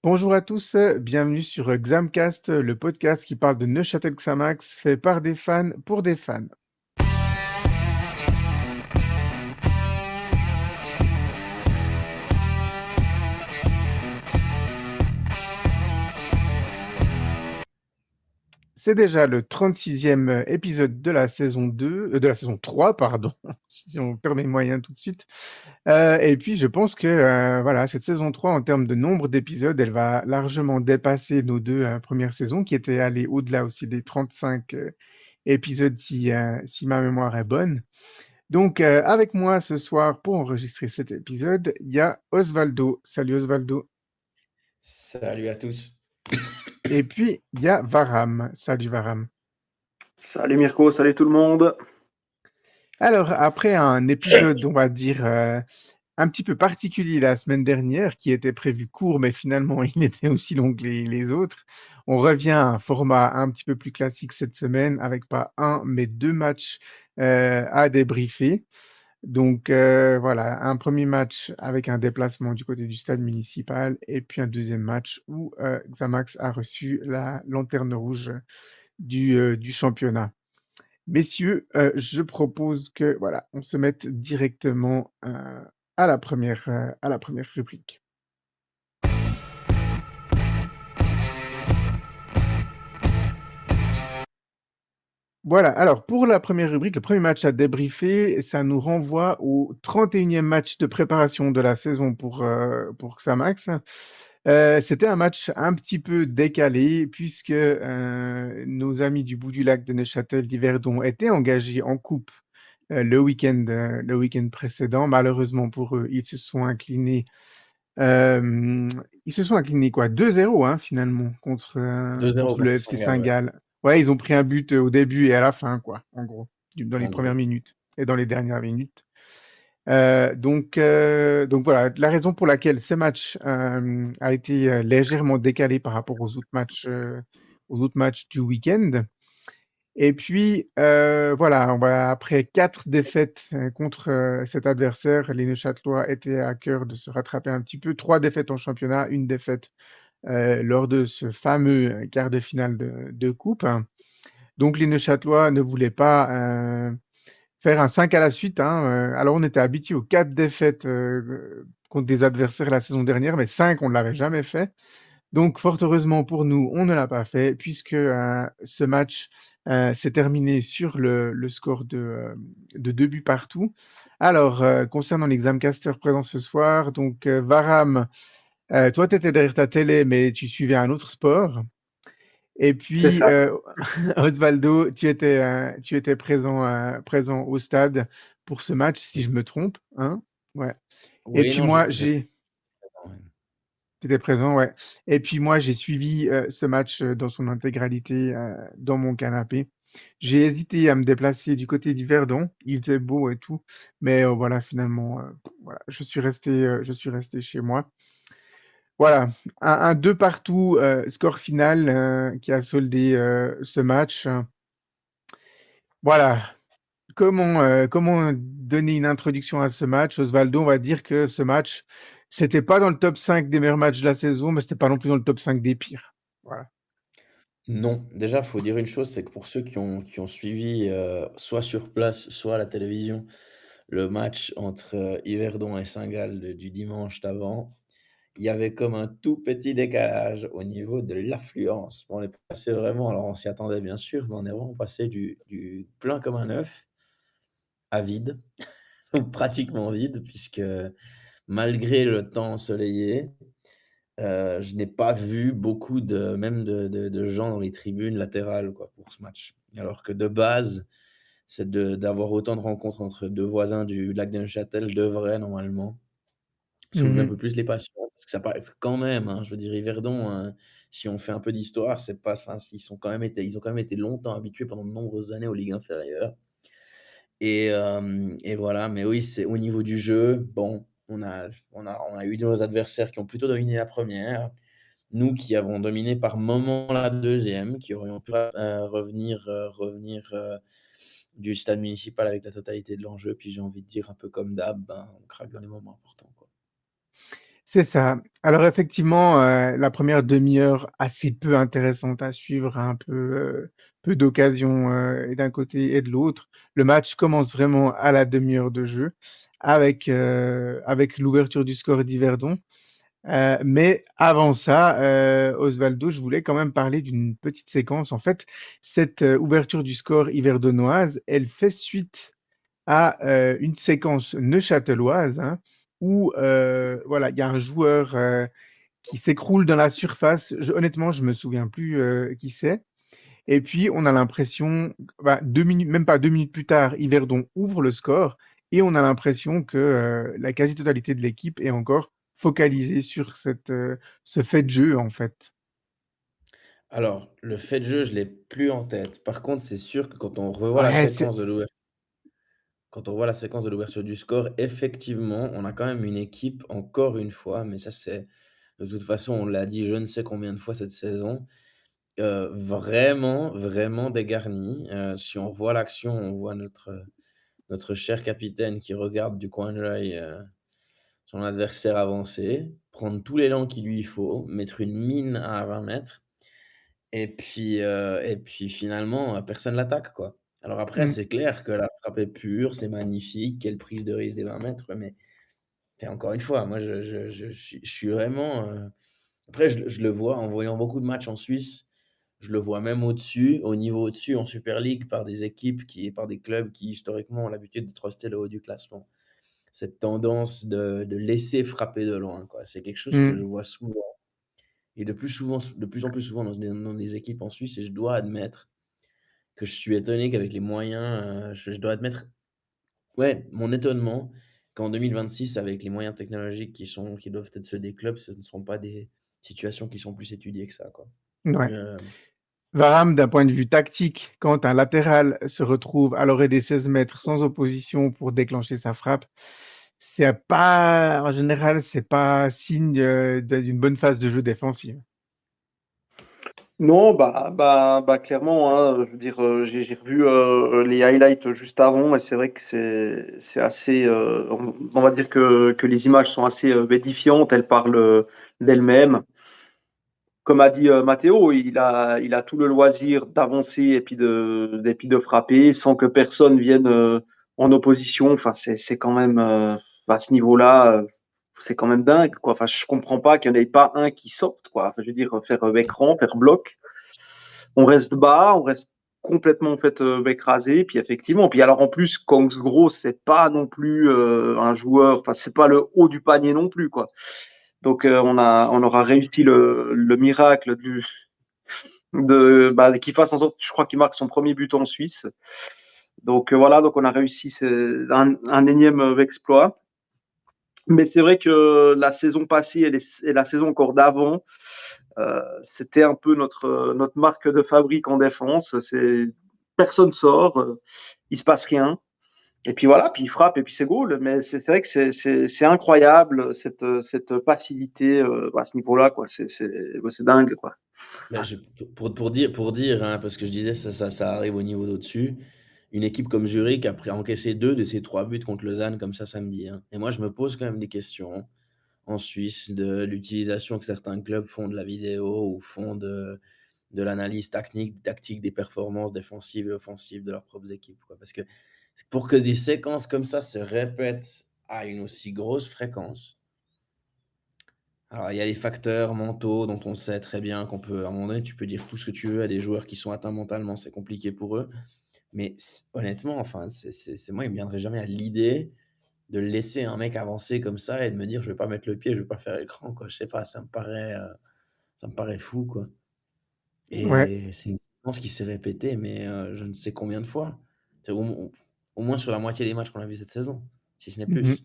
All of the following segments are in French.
Bonjour à tous, bienvenue sur Xamcast, le podcast qui parle de Neuchâtel Xamax, fait par des fans pour des fans. C'est déjà le 36e épisode de la saison 2, de la saison 3, pardon, si on perd mes moyens tout de suite. Et puis je pense que voilà, cette saison 3, en termes de nombre d'épisodes, elle va largement dépasser nos deux premières saisons, qui étaient allées au-delà aussi des 35 épisodes, si ma mémoire est bonne. Donc, avec moi ce soir pour enregistrer cet épisode, il y a Osvaldo. Salut Osvaldo. Salut à tous. Et puis, il y a Varam. Salut Varam. Salut Mirko, salut tout le monde. Alors, après un épisode, on va dire, un petit peu particulier la semaine dernière, qui était prévu court, mais finalement il était aussi long que les autres, on revient à un format un petit peu plus classique cette semaine, avec pas un, mais deux matchs à débriefer. Donc voilà, un premier match avec un déplacement du côté du stade municipal, et puis un deuxième match où Xamax a reçu la lanterne rouge du championnat. Messieurs, je propose que voilà, on se mette directement à la première rubrique. Voilà, alors pour la première rubrique, le premier match à débriefer, ça nous renvoie au 31e match de préparation de la saison pour Xamax. C'était un match un petit peu décalé puisque nos amis du bout du lac de Neuchâtel d'Yverdon étaient engagés en coupe le week-end précédent. Malheureusement pour eux, euh, ils se sont inclinés quoi, 2-0 hein, finalement contre 2-0 le contre FC Saint-Gall, ouais, Saint-Gall. Ouais, ils ont pris un but au début et à la fin, quoi, en gros, dans les en premières gros. minutes et dans les dernières minutes. Donc voilà, la raison pour laquelle ce match a été légèrement décalé par rapport aux autres matchs du week-end. Et puis, voilà, après 4 défaites contre cet adversaire, les Neuchâtelois étaient à cœur de se rattraper un petit peu. 3 défaites en championnat, une défaite lors de ce fameux quart de finale de coupe. Donc les Neuchâtelois ne voulaient pas faire un 5 à la suite, hein. Alors on était habitué aux 4 défaites contre des adversaires la saison dernière, mais 5 on ne l'avait jamais fait. Donc, fort heureusement pour nous, on ne l'a pas fait puisque ce match s'est terminé sur le score de 2 buts partout. Alors, concernant l'examcaster présent ce soir, donc Varam, toi, tu étais derrière ta télé, mais tu suivais un autre sport. Et C'est puis, ça. Osvaldo, tu étais présent au stade pour ce match, si je me trompe, hein? Ouais. Et Oui, puis non, moi, j'étais j'ai présent, ouais. Tu étais présent, ouais. Et puis moi, j'ai suivi ce match dans son intégralité dans mon canapé. J'ai hésité à me déplacer du côté d'Yverdon. Il faisait beau et tout, mais voilà, finalement, voilà, je suis resté chez moi. Voilà, un 2 partout, score final qui a soldé ce match. Voilà, comment donner une introduction à ce match? Osvaldo, on va dire que ce match, c'était pas dans le top 5 des meilleurs matchs de la saison, mais c'était pas non plus dans le top 5 des pires. Voilà. Non, déjà, faut dire une chose, c'est que pour ceux qui ont suivi, soit sur place, soit à la télévision, le match entre, Yverdon et Saint-Gall du dimanche d'avant, il y avait comme un tout petit décalage au niveau de l'affluence. On est passé vraiment, alors on s'y attendait bien sûr, mais on est vraiment passé du plein comme un œuf à vide, pratiquement vide puisque malgré le temps ensoleillé, je n'ai pas vu beaucoup de gens dans les tribunes latérales, quoi, pour ce match. Alors que de base, c'est d'avoir autant de rencontres entre 2 voisins du lac de Neuchâtel devrait normalement soulever un Mmh. peu plus les passions. Parce que ça paraît quand même, hein, je veux dire Yverdon, si on fait un peu d'histoire, c'est pas enfin, ils ont quand même été longtemps habitués pendant de nombreuses années aux ligues inférieures. Et voilà, mais oui, c'est au niveau du jeu, bon, on a eu nos adversaires qui ont plutôt dominé la première. Nous qui avons dominé par moments la deuxième, qui aurions pu, revenir du stade municipal avec la totalité de l'enjeu. Puis j'ai envie de dire un peu comme d'hab, ben, on craque dans les moments importants, quoi. C'est ça. Alors effectivement, la première demi-heure assez peu intéressante à suivre, un peu d'occasions, et d'un côté et de l'autre. Le match commence vraiment à la demi-heure de jeu avec l'ouverture du score d'Yverdon. Mais avant ça, Osvaldo, je voulais quand même parler d'une petite séquence. En fait, cette, ouverture du score yverdonoise, elle fait suite à une séquence neuchâteloise, hein, où voilà, il y a un joueur qui s'écroule dans la surface. Honnêtement, je me souviens plus qui c'est. Et puis, on a l'impression, bah, 2 minutes, même pas 2 minutes plus tard, Yverdon ouvre le score et on a l'impression que la quasi-totalité de l'équipe est encore focalisée sur ce fait de jeu, en fait. Alors, le fait de jeu, je l'ai plus en tête. Par contre, c'est sûr que Ouais, c'est... quand on voit la séquence de l'ouverture du score, effectivement, on a quand même une équipe, encore une fois, mais ça c'est de toute façon, on l'a dit je ne sais combien de fois cette saison, vraiment, vraiment dégarnie. Si on revoit l'action, on voit notre cher capitaine qui regarde du coin de l'œil, son adversaire avancer, prendre tout l'élan qu'il lui faut, mettre une mine à 20 mètres. Et puis finalement, personne l'attaque, quoi. Alors après, Mm, c'est clair que la frappe est pure, c'est magnifique, quelle prise de risque des 20 mètres, mais tu encore une fois, moi je suis vraiment, après je le vois en voyant beaucoup de matchs en Suisse, je le vois même au-dessus, au niveau au-dessus en Super League par des clubs qui historiquement ont l'habitude de truster le haut du classement. Cette tendance de laisser frapper de loin, quoi. C'est quelque chose que je mm. vois souvent et de plus en plus souvent dans des équipes en Suisse et je dois admettre que je suis étonné qu'avec les moyens, je dois admettre, ouais, mon étonnement qu'en 2026 avec les moyens technologiques qui doivent être ceux des clubs, ce ne sont pas des situations qui sont plus étudiées que ça, quoi. Ouais. Je Varane, d'un point de vue tactique, quand un latéral se retrouve à l'orée des 16 mètres sans opposition pour déclencher sa frappe, c'est pas, en général, c'est pas signe d'une bonne phase de jeu défensive. Non, clairement, hein, je veux dire, j'ai revu les highlights juste avant et c'est vrai que c'est assez. On va dire que les images sont assez édifiantes, elles parlent d'elles-mêmes. Comme a dit Matteo, il a tout le loisir d'avancer et puis de frapper sans que personne vienne en opposition. Enfin, c'est quand même, à ce niveau-là, c'est quand même dingue, quoi. Enfin, je comprends pas qu'il n'y en ait pas un qui sorte, quoi. Enfin, je veux dire, faire écran, faire bloc. On reste bas, on reste complètement en fait écrasé. Puis effectivement, puis alors en plus, Kongsgro, c'est pas non plus un joueur, enfin, c'est pas le haut du panier non plus, quoi. Donc on aura réussi le miracle qu'il fasse en sorte, je crois qu'il marque son premier but en Suisse. Donc voilà, donc on a réussi un énième exploit. Mais c'est vrai que la saison passée et la saison encore d'avant, c'était un peu notre marque de fabrique en défense. Personne sort, il se passe rien. Et puis voilà, puis il frappe et puis c'est goal. Mais c'est vrai que c'est incroyable cette passivité à ce niveau-là, quoi. C'est dingue, quoi. bah, je pour dire, hein, parce que je disais ça arrive au niveau d'au-dessus, une équipe comme Zurich a encaissé 2 de ses 3 buts contre Lausanne comme ça samedi, hein, et moi je me pose quand même des questions en Suisse de l'utilisation que certains clubs font de la vidéo ou font de l'analyse tactique des performances défensives et offensives de leurs propres équipes, quoi. Parce que pour que des séquences comme ça se répètent à une aussi grosse fréquence, alors il y a des facteurs mentaux dont on sait très bien qu'on peut, à un moment donné, tu peux dire tout ce que tu veux à des joueurs qui sont atteints mentalement, c'est compliqué pour eux. Mais honnêtement, enfin, moi, il me viendrait jamais à l'idée de laisser un mec avancer comme ça et de me dire je vais pas mettre le pied, je vais pas faire écran, quoi. Je sais pas, ça me paraît fou, quoi. Ouais. Et c'est une séquence qui s'est répétée, mais je ne sais combien de fois. C'est au moins sur la moitié des matchs qu'on a vus cette saison, si ce n'est Mhm. plus.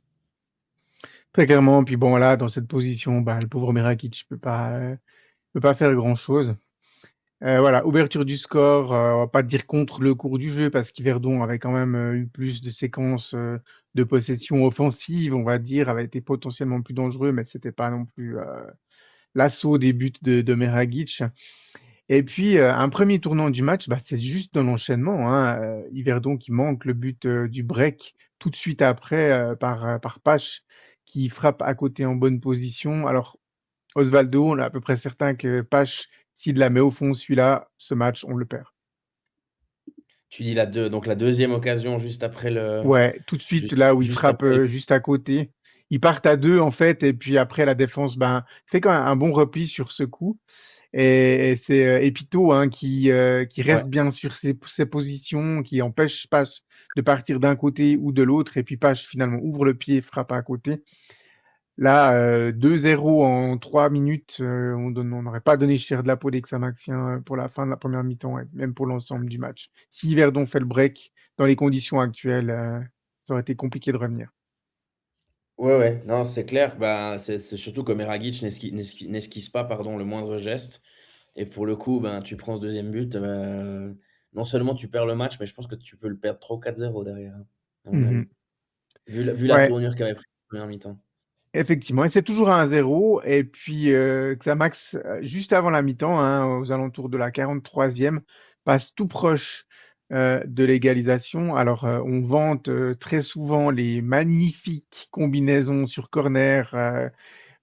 Très clairement. Puis bon, là, dans cette position, bah, le pauvre Merakic peut pas faire grand-chose. Voilà, ouverture du score, on va pas dire contre le cours du jeu parce qu'Yverdon avait quand même eu plus de séquences de possession offensive, on va dire, avait été potentiellement plus dangereux, mais c'était pas non plus l'assaut des buts de Meragic. Et puis, un premier tournant du match, bah, c'est juste dans l'enchaînement, hein, Yverdon qui manque le but du break tout de suite après par Pache qui frappe à côté en bonne position. Alors, Osvaldo, on est à peu près certain que Pache, s'il la met au fond, celui-là, ce match, on le perd. Tu dis donc la deuxième occasion Ouais, tout de suite, là où il juste frappe après. juste à côté. Ils partent à 2, en fait, et puis après, la défense fait quand même un bon repli sur ce coup. Et c'est Epito qui Ouais. reste bien sur ses positions, qui empêche Pache de partir d'un côté ou de l'autre, et puis Pache finalement ouvre le pied et frappe à côté. Là, 2-0 en 3 minutes, on n'aurait pas donné cher de la peau des Xamaxiens pour la fin de la première mi-temps, et même pour l'ensemble du match. Si Yverdon fait le break dans les conditions actuelles, ça aurait été compliqué de revenir. Ouais, ouais, non, c'est clair. C'est surtout que Meragic n'esquisse pas, pardon, le moindre geste. Et pour le coup, tu prends ce deuxième but. Non seulement tu perds le match, mais je pense que tu peux le perdre 3 ou 4-0 derrière, hein, à mon Mhm. avis. Vu la Ouais, tournure qu'avait pris la première mi-temps. effectivement. Et c'est toujours à 1-0. Et puis, Xamax, juste avant la mi-temps, hein, aux alentours de la 43e, passe tout proche de l'égalisation. Alors, on vante très souvent les magnifiques combinaisons sur corner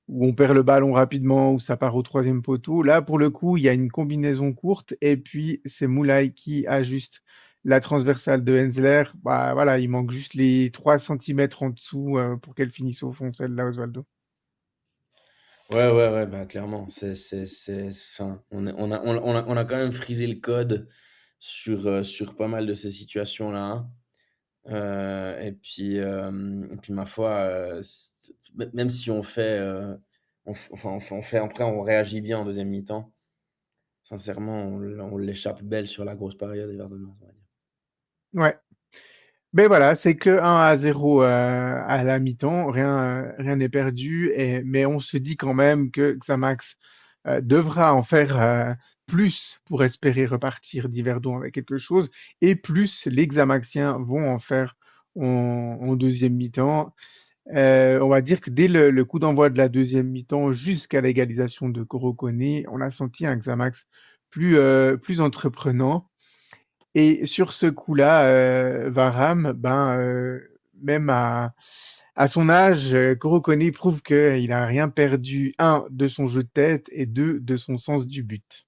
où on perd le ballon rapidement, où ça part au troisième poteau. Là, pour le coup, il y a une combinaison courte et puis c'est Moulay qui ajuste la transversale de Hensler. Voilà, il manque juste les 3 centimètres en dessous pour qu'elle finisse au fond, celle-là, Osvaldo. Ouais, ouais, ouais, clairement. Enfin, on a quand même frisé le code sur pas mal de ces situations-là, hein. Et puis ma foi, même si on fait, on fait après, on réagit bien en deuxième mi-temps. Sincèrement, on l'échappe belle sur la grosse période des Verts de Mars, on va dire. Ouais. Mais voilà, c'est que 1-0 à la mi-temps, rien n'est perdu, mais on se dit quand même que Xamax devra en faire plus pour espérer repartir d'Yverdon avec quelque chose, et plus les Xamaxiens vont en faire en deuxième mi-temps. On va dire que dès le coup d'envoi de la deuxième mi-temps jusqu'à l'égalisation de Korokone, on a senti un Xamax plus entreprenant. Et sur ce coup-là, Varane, même à son âge, Korokone prouve qu'il n'a rien perdu, un, de son jeu de tête, et deux, de son sens du but.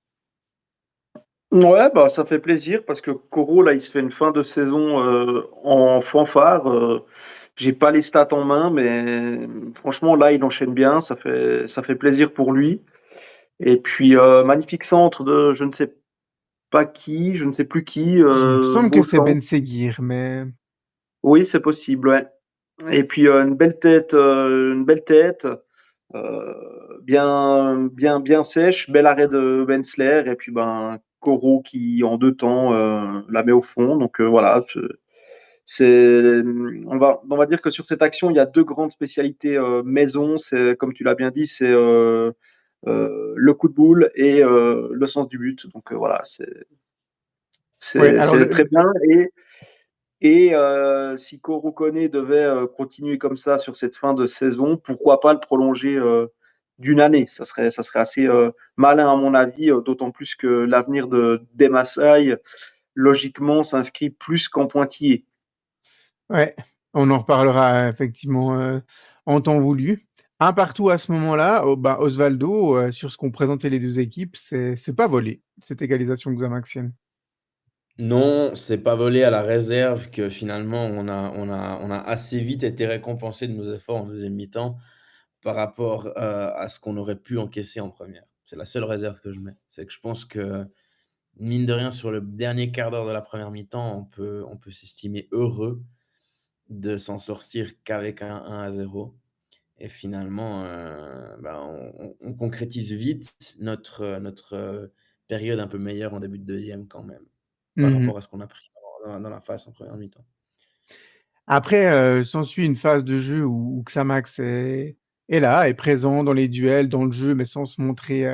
Ouais, ça fait plaisir parce que Koro, là, il se fait une fin de saison en fanfare. J'ai pas les stats en main, mais franchement, là, il enchaîne bien. Ça fait plaisir pour lui. Et puis, magnifique centre de je ne sais pas qui, je ne sais plus qui, Il me semble que beau c'est centre. Ben Seguir, mais... Oui, c'est possible, ouais. Et puis, une belle tête, bien sèche, bel arrêt de Bensler, et puis Koro qui en deux temps la met au fond. Donc voilà, on va dire que sur cette action, il y a deux grandes spécialités maison. C'est comme tu l'as bien dit, c'est le coup de boule et le sens du but. Donc voilà, Ouais, alors c'est très bien. Et si Corocone devait continuer comme ça sur cette fin de saison, pourquoi pas le prolonger d'une année? Ça serait assez malin à mon avis, d'autant plus que l'avenir de Demassai, logiquement, s'inscrit plus qu'en pointillé. ouais, on en reparlera effectivement en temps voulu. Un partout à ce moment-là, Osvaldo, sur ce qu'ont présenté les deux équipes, c'est pas volé, cette égalisation xamaxienne. Non, c'est pas volé à la réserve que finalement on a assez vite été récompensé de nos efforts en deuxième mi-temps par rapport à ce qu'on aurait pu encaisser en première. C'est la seule réserve que je mets. C'est que je pense que, mine de rien, sur le dernier quart d'heure de la première mi-temps, on peut s'estimer heureux de s'en sortir qu'avec un 1-0. Et finalement, on concrétise vite notre période un peu meilleure en début de deuxième quand même, par Mhm. rapport à ce qu'on a pris dans la face en première mi-temps. Après, s'ensuit une phase de jeu où Xamax est là, est présent dans les duels, dans le jeu, mais sans se montrer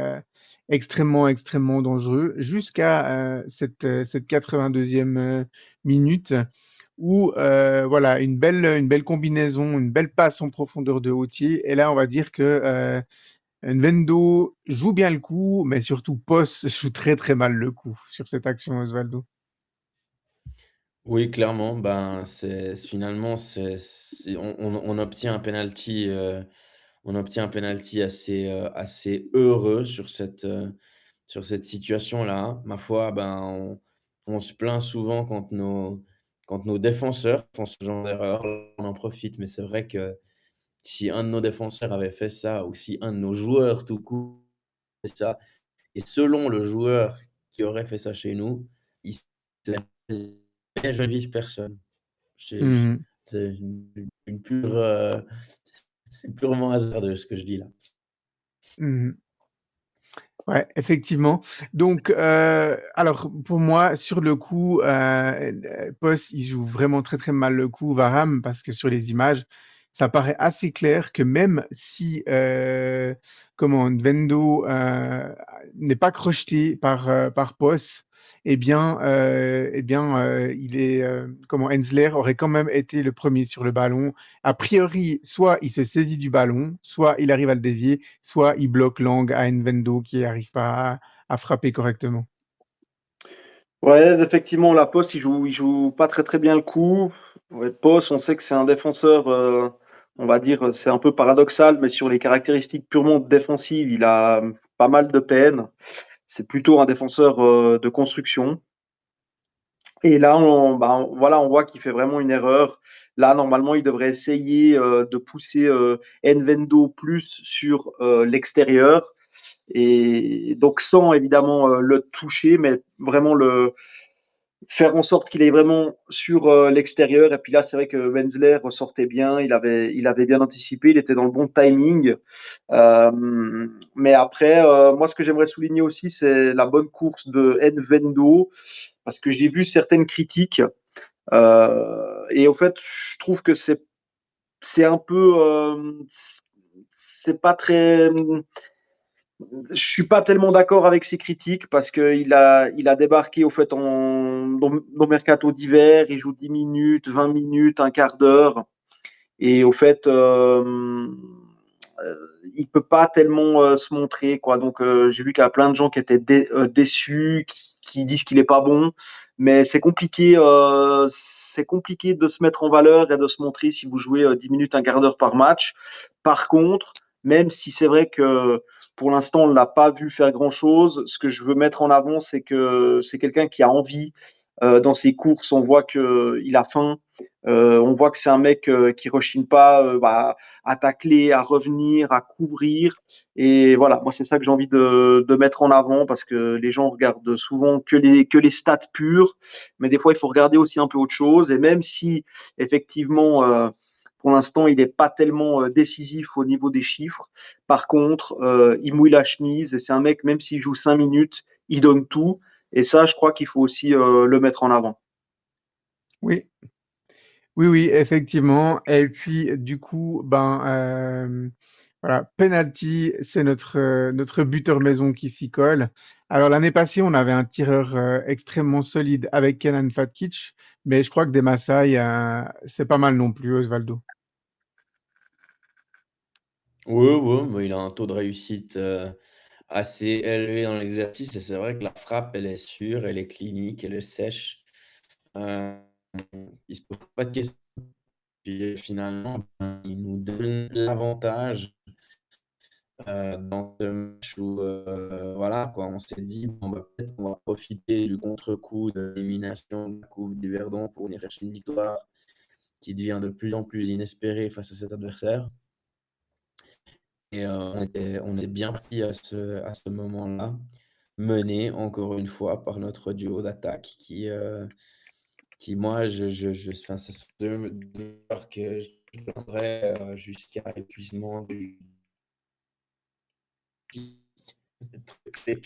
extrêmement dangereux, jusqu'à cette 82e minute où voilà, une belle combinaison, une belle passe en profondeur de Hautier. Et là, on va dire que Nwendo joue bien le coup, mais surtout Poss joue très mal le coup sur cette action, Osvaldo. Oui, clairement, ben, finalement, on obtient un penalty, assez, assez heureux sur cette situation-là. Ma foi, ben, on se plaint souvent quand nos défenseurs font ce genre d'erreur, on en profite. Mais c'est vrai que si un de nos défenseurs avait fait ça ou si un de nos joueurs tout court fait ça, et selon le joueur qui aurait fait ça chez nous, il mais je ne vise personne. C'est Mmh. c'est une pure, c'est purement hasardeux ce que je dis là. Mmh. Ouais, effectivement. Donc, alors pour moi, sur le coup, Poss, il joue vraiment très, très mal le coup, Varane, parce que sur les images, ça paraît assez clair que même si, comment, Nwendo, n'est pas crocheté par Poss, il est, comment, Hensler aurait quand même été le premier sur le ballon. A priori, soit il se saisit du ballon, soit il arrive à le dévier, soit il bloque l'angle à Nwendo qui arrive pas à frapper correctement. Ouais, effectivement, la Poste, il joue pas très, très bien le coup. Ouais, Poste, on sait que c'est un défenseur, on va dire, c'est un peu paradoxal, mais sur les caractéristiques purement défensives, il a pas mal de peine. C'est plutôt un défenseur, de construction. Et là, voilà, on voit qu'il fait vraiment une erreur. Là, normalement, il devrait essayer de pousser Nvendo plus sur l'extérieur. Et donc, sans évidemment le toucher, mais vraiment le faire en sorte qu'il est vraiment sur l'extérieur. Et puis là, c'est vrai que Wenzler ressortait bien. Il avait bien anticipé. Il était dans le bon timing. Mais après, moi, ce que j'aimerais souligner aussi, c'est la bonne course de Nvendo parce que j'ai vu certaines critiques et au fait, je trouve que c'est un peu c'est pas très. Je suis pas tellement d'accord avec ces critiques parce que il a débarqué au fait dans mercato d'hiver, il joue 10 minutes, 20 minutes, un quart d'heure et au fait il peut pas tellement se montrer quoi. Donc j'ai vu qu'il y a plein de gens qui étaient déçus, qui disent qu'il est pas bon, mais c'est compliqué de se mettre en valeur et de se montrer si vous jouez 10 minutes, un quart d'heure par match. Par contre, même si c'est vrai que pour l'instant on l'a pas vu faire grand chose, ce que je veux mettre en avant, c'est que c'est quelqu'un qui a envie. Dans ses courses, on voit qu'il a faim. On voit que c'est un mec qui rechigne pas à tacler, à revenir, à couvrir. Et voilà, moi c'est ça que j'ai envie de mettre en avant parce que les gens regardent souvent que les stats pures, mais des fois il faut regarder aussi un peu autre chose. Et même si effectivement pour l'instant il n'est pas tellement décisif au niveau des chiffres, par contre il mouille la chemise et c'est un mec, même s'il joue 5 minutes, il donne tout. Et ça, je crois qu'il faut aussi le mettre en avant. Oui, oui, oui, effectivement. Et puis, du coup, voilà, penalty, c'est notre buteur maison qui s'y colle. Alors, l'année passée, on avait un tireur extrêmement solide avec Kenan Fatkic, mais je crois que des Maasai, c'est pas mal non plus, Osvaldo. Oui, oui, mais il a un taux de réussite, assez élevé dans l'exercice et c'est vrai que la frappe, elle est sûre, elle est clinique, elle est sèche. Heu, il se pose pas de questions. Puis finalement, ben, il nous donne l'avantage, dans ce match où, voilà quoi, on s'est dit: «Bon, bah, peut-être qu'on va profiter du contre-coup de l'élimination de la coupe d'Yverdon pour venir chercher une victoire qui devient de plus en plus inespérée face à cet adversaire». Et on est bien pris à ce moment-là, mené encore une fois par notre duo d'attaque qui moi enfin, ce sont 2 joueurs que je prendrais, jusqu'à épuisement du le truc c'est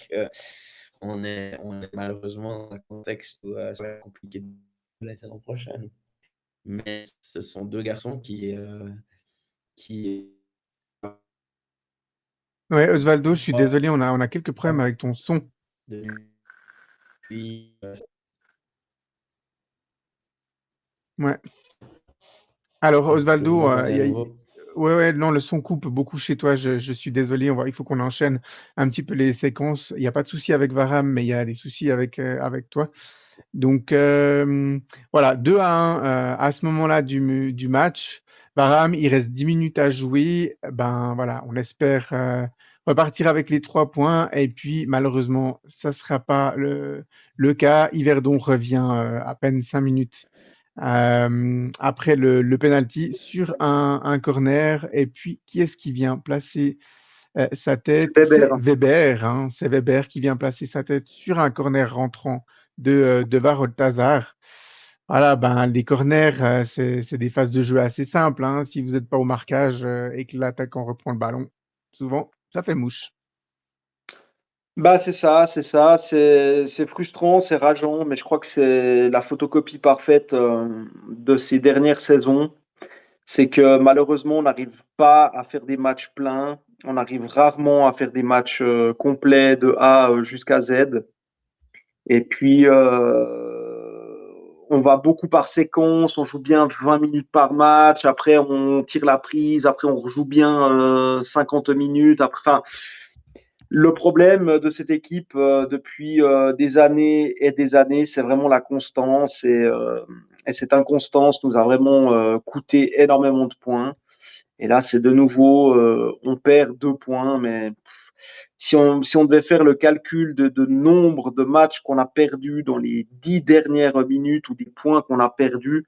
qu'on est malheureusement dans un contexte où, ça va être compliqué de la saison prochaine. Mais ce sont 2 garçons qui Ouais, Osvaldo, je suis désolé, on a quelques problèmes avec ton son. depuis, Ouais. Alors, est-ce que vous Osvaldo, m'entendez à nouveau? Ouais, non, le son coupe beaucoup chez toi. Je suis désolé. Il faut qu'on enchaîne un petit peu les séquences. Il n'y a pas de souci avec Varane, mais il y a des soucis avec toi. Donc voilà, 2-1 à ce moment-là du match. Varane, il reste 10 minutes à jouer. Ben voilà, on espère repartir avec les 3 points. Et puis malheureusement, ça sera pas le cas. Yverdon revient à peine 5 minutes après le penalty sur un corner. Et puis, qui est-ce qui vient placer sa C'est tête? Weber, C'est hein. Weber, hein, c'est Weber qui vient placer sa tête sur un corner rentrant de Varoltazar. Voilà, ben, les corners, c'est des phases de jeu assez simples, hein. Si vous n'êtes pas au marquage et que l'attaquant reprend le ballon, souvent, ça fait mouche. Bah, c'est frustrant, c'est rageant, mais je crois que c'est la photocopie parfaite, de ces dernières saisons. C'est que malheureusement, on n'arrive pas à faire des matchs pleins, on arrive rarement à faire des matchs, complets de A, jusqu'à Z. Et puis, on va beaucoup par séquence, on joue bien 20 minutes par match, après on tire la prise, après on rejoue bien 50 minutes, après, enfin, le problème de cette équipe depuis des années et des années, c'est vraiment la constance et cette inconstance nous a vraiment coûté énormément de points. Et là, c'est de nouveau, on perd 2 points, mais si on devait faire le calcul de nombre de matchs qu'on a perdus dans les 10 dernières minutes ou des points qu'on a perdus,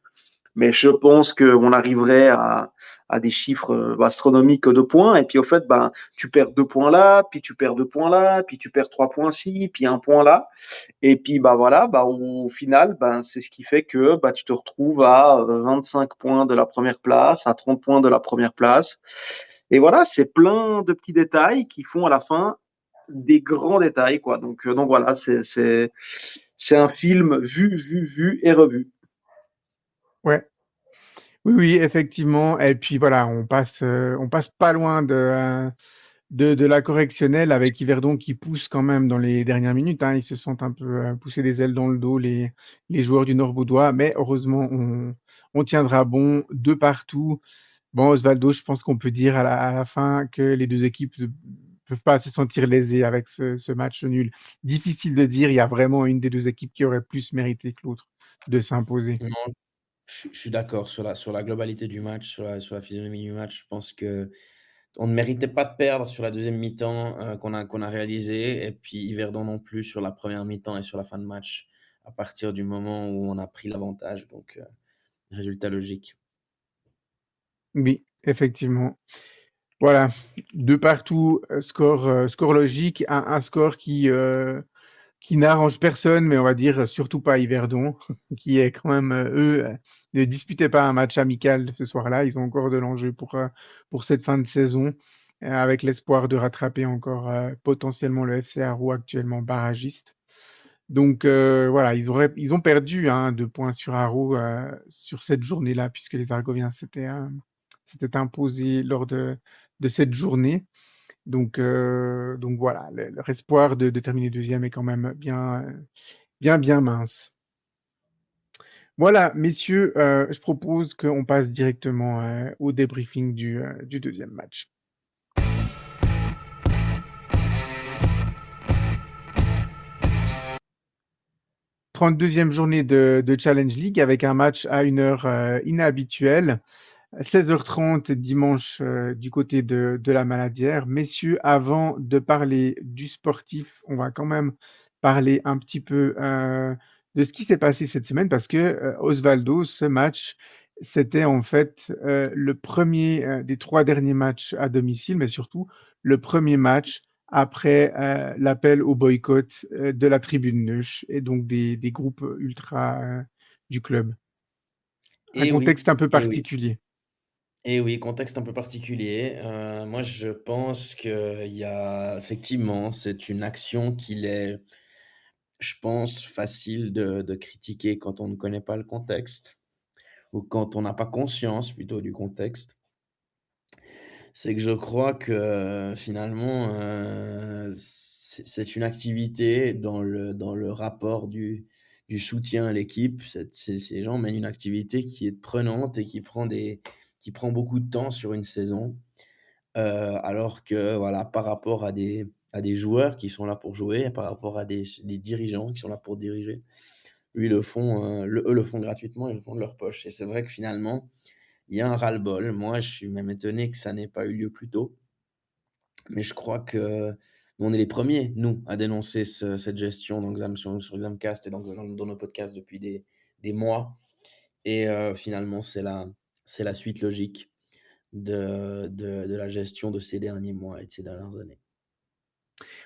mais je pense qu'on arriverait à des chiffres astronomiques de points. Et puis au fait, ben, tu perds 2 points là, puis tu perds 2 points là, puis tu perds 3 points ci, puis un point là. Et puis bah voilà, bah, au final, ben, c'est ce qui fait que bah, tu te retrouves à 25 points de la première place, à 30 points de la première place. Et voilà, c'est plein de petits détails qui font à la fin des grands détails, quoi. Donc voilà, c'est un film vu et revu. Ouais. Oui, oui, effectivement. Et puis voilà, on passe pas loin de la correctionnelle avec Yverdon qui pousse quand même dans les dernières minutes, hein. Ils se sentent un peu pousser des ailes dans le dos, les joueurs du Nord-Vaudois. Mais heureusement, on tiendra bon de partout. Bon, Osvaldo, je pense qu'on peut dire à la fin que les deux équipes ne peuvent pas se sentir lésées avec ce match nul. Difficile de dire, il y a vraiment une des deux équipes qui aurait plus mérité que l'autre de s'imposer. Non, je suis d'accord sur la globalité du match, sur la physionomie du match. Je pense que on ne méritait pas de perdre sur la deuxième mi-temps, qu'on a réalisé, et puis Yverdon non plus sur la première mi-temps et sur la fin de match, à partir du moment où on a pris l'avantage, donc résultat logique. Oui, effectivement. Voilà, de partout, score logique, un score qui n'arrange personne, mais on va dire surtout pas Yverdon, qui est quand même, eux, ne disputaient pas un match amical ce soir-là. Ils ont encore de l'enjeu pour cette fin de saison, avec l'espoir de rattraper encore potentiellement le FC Arroux actuellement barragiste. Donc voilà, ils ont perdu, hein, 2 points sur Arroux sur cette journée-là, puisque les Argoviens s'étaient imposés lors de cette journée. Donc voilà, leur espoir de terminer deuxième est quand même bien mince. Voilà, messieurs, je propose qu'on passe directement au débriefing du deuxième match. 32e journée de Challenge League avec un match à une heure inhabituelle. 16h30 dimanche du côté de la Maladière. Messieurs, avant de parler du sportif, on va quand même parler un petit peu de ce qui s'est passé cette semaine parce que Osvaldo, ce match, c'était en fait le premier des 3 derniers matchs à domicile, mais surtout le premier match après l'appel au boycott de la tribune Neuch et donc des groupes ultra du club. Un Et oui, contexte un peu et oui, particulier. et oui, contexte un peu particulier. Moi, je pense qu'il y a effectivement, c'est une action qu'il est, je pense, facile de critiquer quand on ne connaît pas le contexte, ou quand on n'a pas conscience plutôt du contexte. C'est que je crois que finalement, c'est une activité dans le rapport du soutien à l'équipe. Ces gens mènent une activité qui est prenante et qui prend beaucoup de temps sur une saison, alors que voilà, par rapport à des joueurs qui sont là pour jouer, par rapport à des dirigeants qui sont là pour diriger, lui, eux le font gratuitement, ils le font de leur poche et c'est vrai que finalement, il y a un ras-le-bol. Moi, je suis même étonné que ça n'ait pas eu lieu plus tôt, mais je crois que on est les premiers, nous, à dénoncer cette gestion dans sur Examcast et dans nos podcasts depuis des mois et finalement, c'est la suite logique de la gestion de ces derniers mois et de ces dernières années.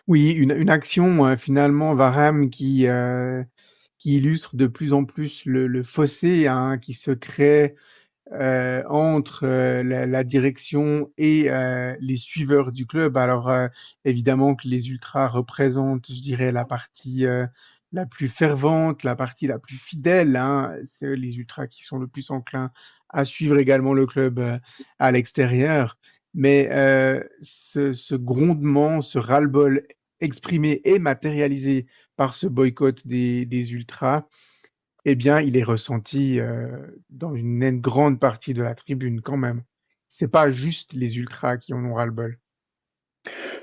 Oui, une action, finalement, Varane qui illustre de plus en plus le fossé, hein, qui se crée entre la direction et les suiveurs du club. Alors évidemment que les ultras représentent, je dirais, la partie la plus fervente, la partie la plus fidèle, hein. C'est les ultras qui sont le plus enclins à suivre également le club à l'extérieur. Mais ce grondement, ce ras-le-bol exprimé et matérialisé par ce boycott des ultras, eh bien, il est ressenti dans une grande partie de la tribune quand même. C'est pas juste les ultras qui en ont ras-le-bol.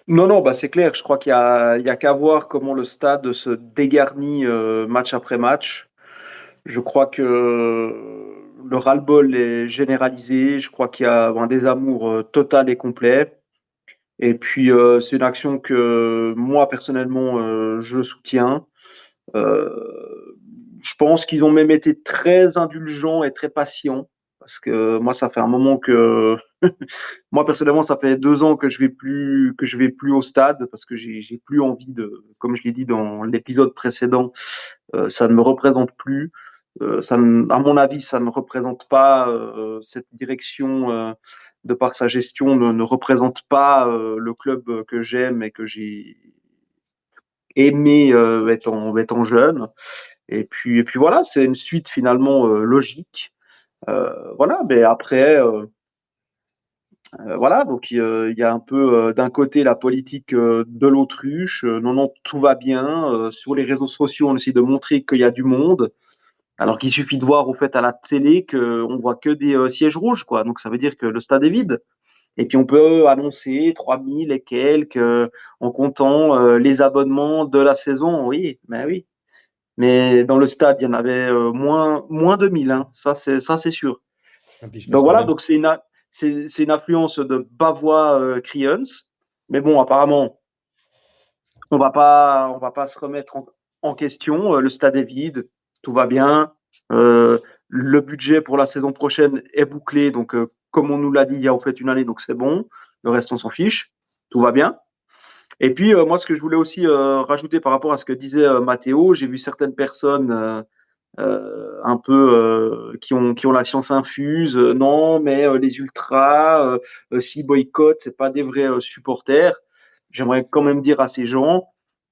Non, non, bah, c'est clair. Je crois qu'il y a qu'à voir comment le stade se dégarnit, match après match. Je crois que le ras-le-bol est généralisé. Je crois qu'il y a un désamour, total et complet et puis, c'est une action que moi personnellement, je soutiens. Je pense qu'ils ont même été très indulgents et très patients parce que moi, ça fait un moment que moi personnellement, ça fait 2 ans que je vais plus au stade parce que j'ai plus envie de, comme je l'ai dit dans l'épisode précédent, ça ne me représente plus. Ça ne À mon avis, ça ne représente pas, cette direction, de par sa gestion, ne représente pas, le club, que j'aime et que j'ai aimé, étant jeune et puis voilà, c'est une suite finalement, logique. Voilà, mais après, voilà, donc il y a un peu, d'un côté la politique, de l'autruche, non, non, tout va bien, sur les réseaux sociaux, on essaie de montrer qu'il y a du monde, alors qu'il suffit de voir au fait à la télé qu'on voit que des, sièges rouges, quoi, donc ça veut dire que le stade est vide et puis on peut annoncer 3 000 et quelques, en comptant, les abonnements de la saison, oui, ben oui, mais dans le stade, il y en avait, moins de 1 000, hein, ça c'est sûr. Et puis je Donc pense que voilà, même donc c'est une influence de Bavois, Kriens. Mais bon, apparemment, on va pas se remettre en question. Le stade est vide, tout va bien. Le budget pour la saison prochaine est bouclé, donc comme on nous l'a dit il y a au fait une année, donc c'est bon. Le reste, on s'en fiche, tout va bien. Et puis moi, ce que je voulais aussi rajouter par rapport à ce que disait Mathéo, j'ai vu certaines personnes un peu qui ont la science infuse. Non, mais les ultras, s'ils boycottent, c'est pas des vrais supporters. J'aimerais quand même dire à ces gens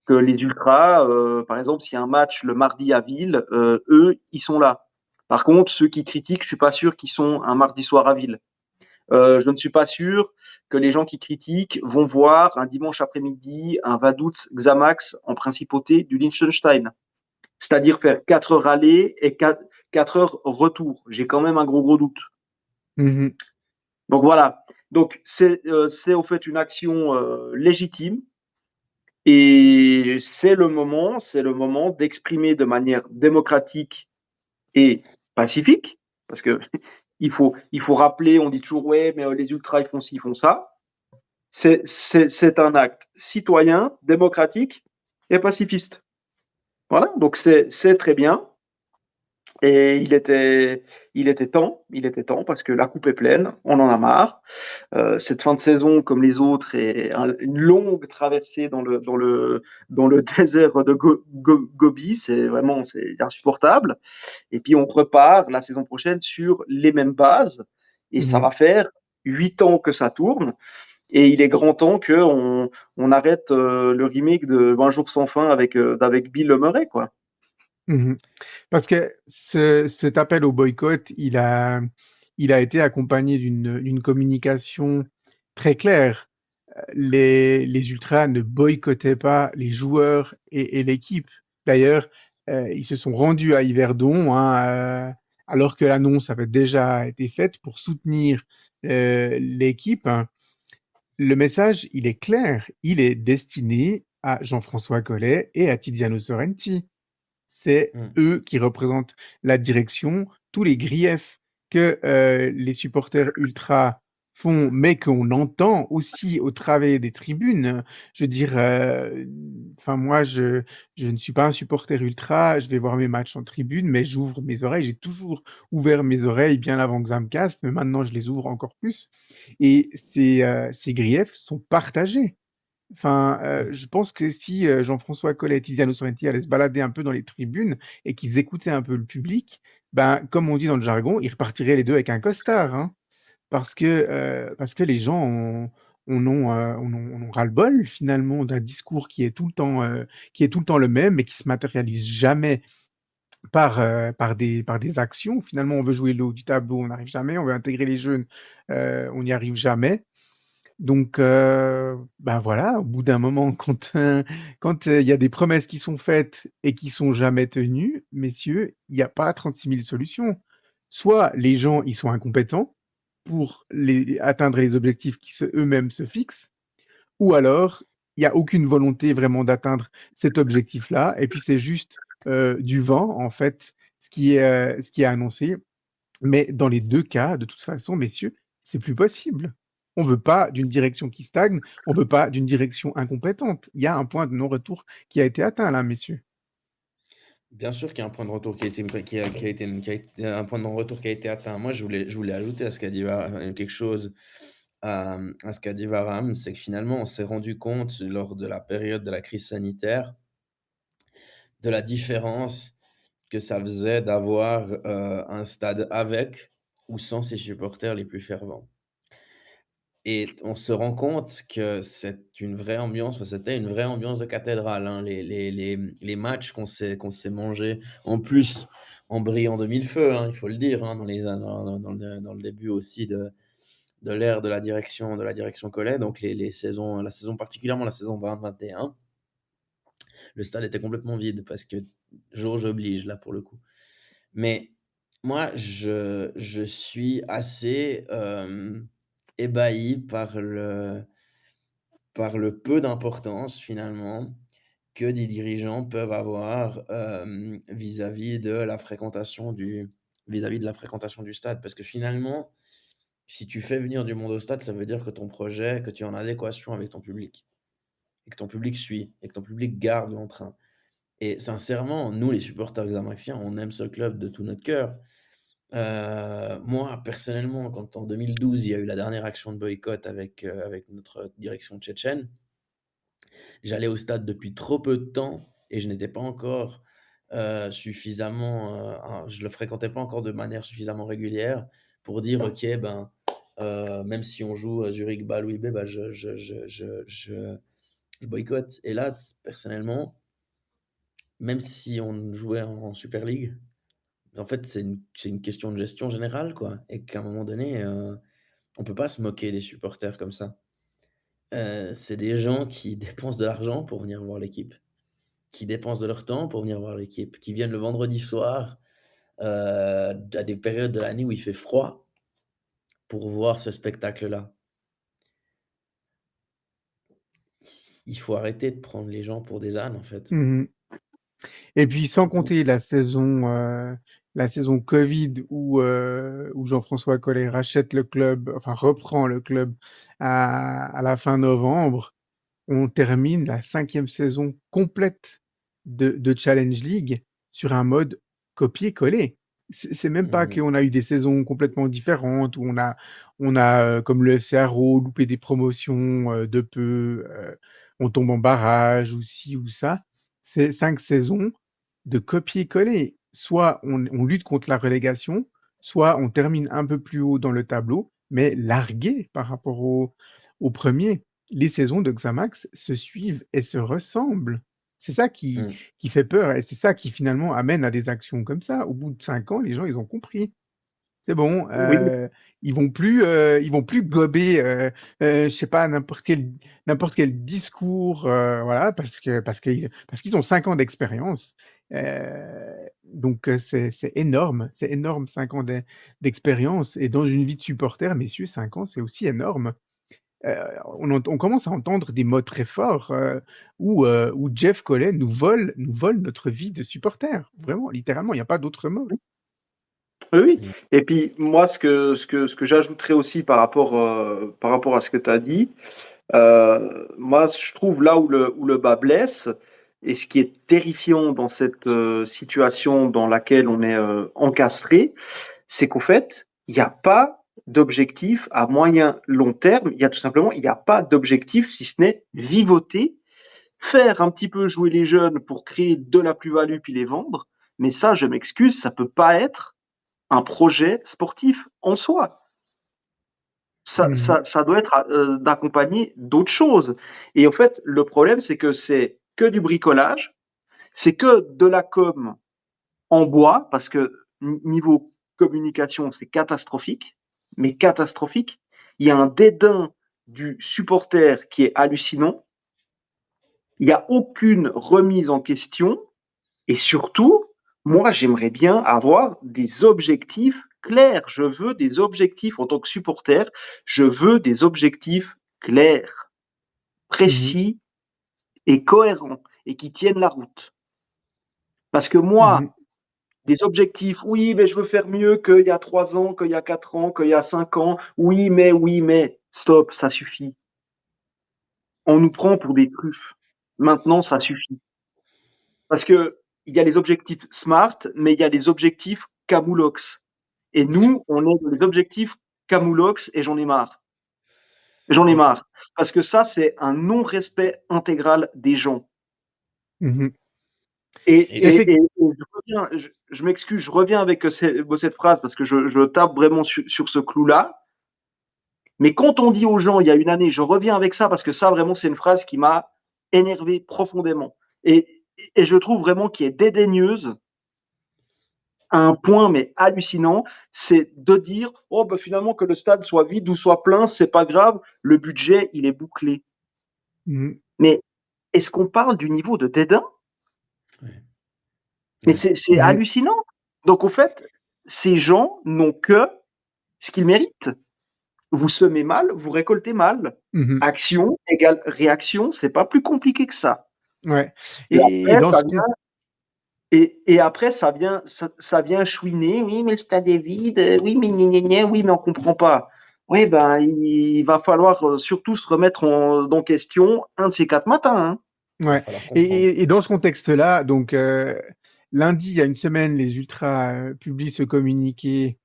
que les ultras, par exemple, s'il y a un match le mardi à Ville, eux, ils sont là. Par contre, ceux qui critiquent, je suis pas sûr qu'ils sont un mardi soir à Ville. Je ne suis pas sûr que les gens qui critiquent vont voir un dimanche après-midi un Vaduz Xamax en principauté du Liechtenstein. C'est-à-dire faire 4 heures aller et 4 heures retour. J'ai quand même un gros doute. Mmh. Donc voilà. Donc c'est au fait une action légitime et c'est le moment d'exprimer de manière démocratique et pacifique, parce que il faut rappeler, on dit toujours ouais, mais les ultras ils font ci, ils font ça. C'est un acte citoyen, démocratique et pacifiste. Voilà, donc c'est très bien. Et il était temps parce que la coupe est pleine, on en a marre. Cette fin de saison, comme les autres, est une longue traversée dans le désert de Gobi. C'est insupportable. Et puis on repart la saison prochaine sur les mêmes bases et ça Mmh. va faire 8 ans que ça tourne. Et il est grand temps qu'on arrête le remake de Un jour sans fin avec Bill Murray, quoi. Mmh. Parce que cet appel au boycott, il a été accompagné d'une communication très claire. Les ultras ne boycottaient pas les joueurs et l'équipe. D'ailleurs, ils se sont rendus à Yverdon, hein, alors que l'annonce avait déjà été faite pour soutenir l'équipe. Le message, il est clair, il est destiné à Jean-François Collet et à Tiziano Sorrenti. C'est Mmh. eux qui représentent la direction, tous les griefs que les supporters ultras font, mais qu'on entend aussi au travers des tribunes. Je veux dire, enfin moi, je ne suis pas un supporter ultra, je vais voir mes matchs en tribune, mais j'ouvre mes oreilles. J'ai toujours ouvert mes oreilles bien avant que ça me casse, mais maintenant je les ouvre encore plus. Et ces griefs sont partagés. Enfin, Mmh. je pense que si, Jean-François Collet et Tiziano Sorrenti allaient se balader un peu dans les tribunes et qu'ils écoutaient un peu le public, ben, comme on dit dans le jargon, ils repartiraient les 2 avec un costard, hein. Parce que les gens en ont ras-le-bol finalement d'un discours qui est tout le temps le même et qui se matérialise jamais par des actions. Finalement, on veut jouer le haut du tableau, on n'arrive jamais, on veut intégrer les jeunes, on n'y arrive jamais. Donc, ben voilà, au bout d'un moment, il y a des promesses qui sont faites et qui sont jamais tenues, messieurs, il y a pas 36 000 solutions. Soit les gens, ils sont incompétents pour atteindre les objectifs qui eux-mêmes se fixent, ou alors il y a aucune volonté vraiment d'atteindre cet objectif-là, et puis c'est juste du vent, en fait, ce qui est annoncé. Mais dans les 2 cas, de toute façon, messieurs, c'est plus possible. On veut pas d'une direction qui stagne, on veut pas d'une direction incompétente. Il y a un point de non-retour qui a été atteint là, messieurs. Bien sûr qu'il y a un point de retour qui a été un point de non-retour qui a été atteint. Moi, je voulais ajouter à ce qu'a dit quelque chose à ce qu'a dit Varam, c'est que finalement, on s'est rendu compte lors de la période de la crise sanitaire, de la différence que ça faisait d'avoir, un stade avec ou sans ses supporters les plus fervents. Et on se rend compte que c'est une vraie ambiance, enfin, c'était une vraie ambiance de cathédrale, hein. Les matchs qu'on s'est mangés, en plus, en brillant de mille feux, hein, il faut le dire, hein, dans le début aussi de l'ère de la direction Collet, donc la saison particulièrement la saison 2021, le stade était complètement vide parce que jauge oblige, là, pour le coup. Mais moi, je suis assez, ébahi par le peu d'importance, finalement, que des dirigeants peuvent avoir, vis-à-vis de la fréquentation du stade. Parce que finalement, si tu fais venir du monde au stade, ça veut dire que ton projet, que tu es en adéquation avec ton public et que ton public suit et que ton public garde l'entrain. Et sincèrement, nous, les supporters xamaxiens, on aime ce club de tout notre cœur. Moi, personnellement, quand en 2012, il y a eu la dernière action de boycott avec notre direction tchétchène, j'allais au stade depuis trop peu de temps et je n'étais pas encore, je le fréquentais pas encore de manière suffisamment régulière pour dire: «OK, ben, même si on joue à Zurich, Bâle ou IB, bah, je boycotte». Et là, personnellement, même si on jouait en Super League, en fait, c'est une question de gestion générale, quoi, et qu'à un moment donné, on peut pas se moquer des supporters comme ça. C'est des gens qui dépensent de l'argent pour venir voir l'équipe, qui dépensent de leur temps pour venir voir l'équipe, qui viennent le vendredi soir, à des périodes de l'année où il fait froid pour voir ce spectacle-là. Il faut arrêter de prendre les gens pour des ânes, en fait. Mmh. Et puis sans compter la saison Covid où Jean-François Collet rachète le club, enfin reprend le club à la fin novembre, on termine la 5e saison complète de Challenge League sur un mode copier-coller. C'est même pas Mmh. qu'on a eu des saisons complètement différentes, où on a comme le FC Arrow, loupé des promotions de peu, on tombe en barrage ou ci ou ça. C'est 5 saisons de copier-coller. Soit on lutte contre la relégation, soit on termine un peu plus haut dans le tableau, mais largué par rapport au premier. Les saisons de Xamax se suivent et se ressemblent. C'est ça qui, Mmh. qui fait peur et c'est ça qui finalement amène à des actions comme ça. Au bout de 5 ans, les gens, ils ont compris. C'est bon, Oui, ils vont plus gober, je sais pas, n'importe quel discours, voilà, parce qu'ils ont 5 ans d'expérience. Donc c'est énorme, 5 ans d'expérience et dans une vie de supporter, messieurs, 5 ans, c'est aussi énorme. Heu, on commence à entendre des mots très forts, où Jeff Collet nous vole notre vie de supporter. Vraiment, littéralement, il y a pas d'autre mot. Oui, oui. Mmh. Et puis moi, ce que j'ajouterais aussi par rapport à ce que tu as dit, moi, je trouve là où le bât blesse et ce qui est terrifiant dans cette, situation dans laquelle on est, encastré, c'est qu'au fait, il y a pas d'objectif à moyen long terme. Il y a pas d'objectif si ce n'est vivoter, faire un petit peu jouer les jeunes pour créer de la plus-value puis les vendre. Mais ça, je m'excuse, ça peut pas être un projet sportif en soi. Mmh. Ça doit être, d'accompagner d'autres choses. Et en fait, le problème, c'est que c'est que du bricolage, c'est que de la com en bois, parce que niveau communication, c'est catastrophique, mais catastrophique. Il y a un dédain du supporter qui est hallucinant. Il y a aucune remise en question et surtout, moi, j'aimerais bien avoir des objectifs clairs. Je veux des objectifs en tant que supporter, je veux des objectifs clairs, Mmh. précis et cohérents et qui tiennent la route. Parce que Mmh. moi, des objectifs, oui, mais je veux faire mieux qu'il y a 3 ans, qu'il y a 4 ans, qu'il y a 5 ans. Oui, mais, stop, ça suffit. On nous prend pour des truffes. Maintenant, ça suffit. Parce que il y a les objectifs SMART, mais il y a les objectifs Camoulox. Et nous, on est dans les objectifs Camoulox et j'en ai marre. J'en ai Ouais. marre. Parce que ça, c'est un non-respect intégral des gens. Mmh. Et, Et et, je et, et je m'excuse, je reviens avec cette phrase parce que je tape vraiment sur ce clou-là. Mais quand on dit aux gens il y a une année, je reviens avec ça parce que ça, vraiment, c'est une phrase qui m'a énervé profondément. Et je trouve vraiment qui est dédaigneuse à un point mais hallucinant, c'est de dire oh bah finalement que le stade soit vide ou soit plein, c'est pas grave, le budget il est bouclé. Mmh. Mais est-ce qu'on parle du niveau de dédain? Ouais, Mais ouais. c'est Mmh. hallucinant. Donc au fait, ces gens n'ont que ce qu'ils méritent. Vous semez mal, vous récoltez mal. Mmh. Action égale réaction, c'est pas plus compliqué que ça. Ouais Et et après dans ça ce vient con et après ça vient chouiner: «Oui, mais le stade est vide, oui, mais gna gna gna, oui, mais on comprend pas». Oui, ben, il va falloir, surtout se remettre en question un de ces 4 matins, hein. Il va Ouais falloir et comprendre. et et dans ce contexte-là, donc lundi, il y a une semaine, les ultras, publient ce communiqué,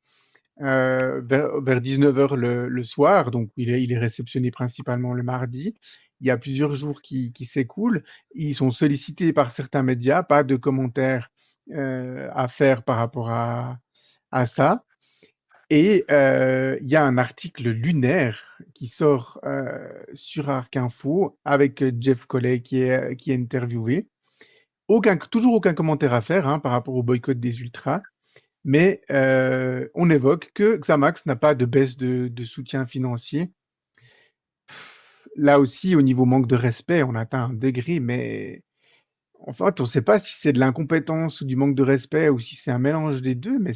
vers 19h le soir, donc il est réceptionné principalement le mardi. Il y a plusieurs jours qui s'écoulent. Ils sont sollicités par certains médias, pas de commentaires, à faire par rapport à ça et il y a un article lunaire qui sort, sur Arc Info avec, Jeff Collet qui est interviewé. Toujours aucun commentaire à faire, hein, par rapport au boycott des ultras, mais on évoque que Xamax n'a pas de baisse de soutien financier. Là aussi, au niveau manque de respect, on atteint un degré, mais en fait, on ne sait pas si c'est de l'incompétence ou du manque de respect ou si c'est un mélange des 2, mais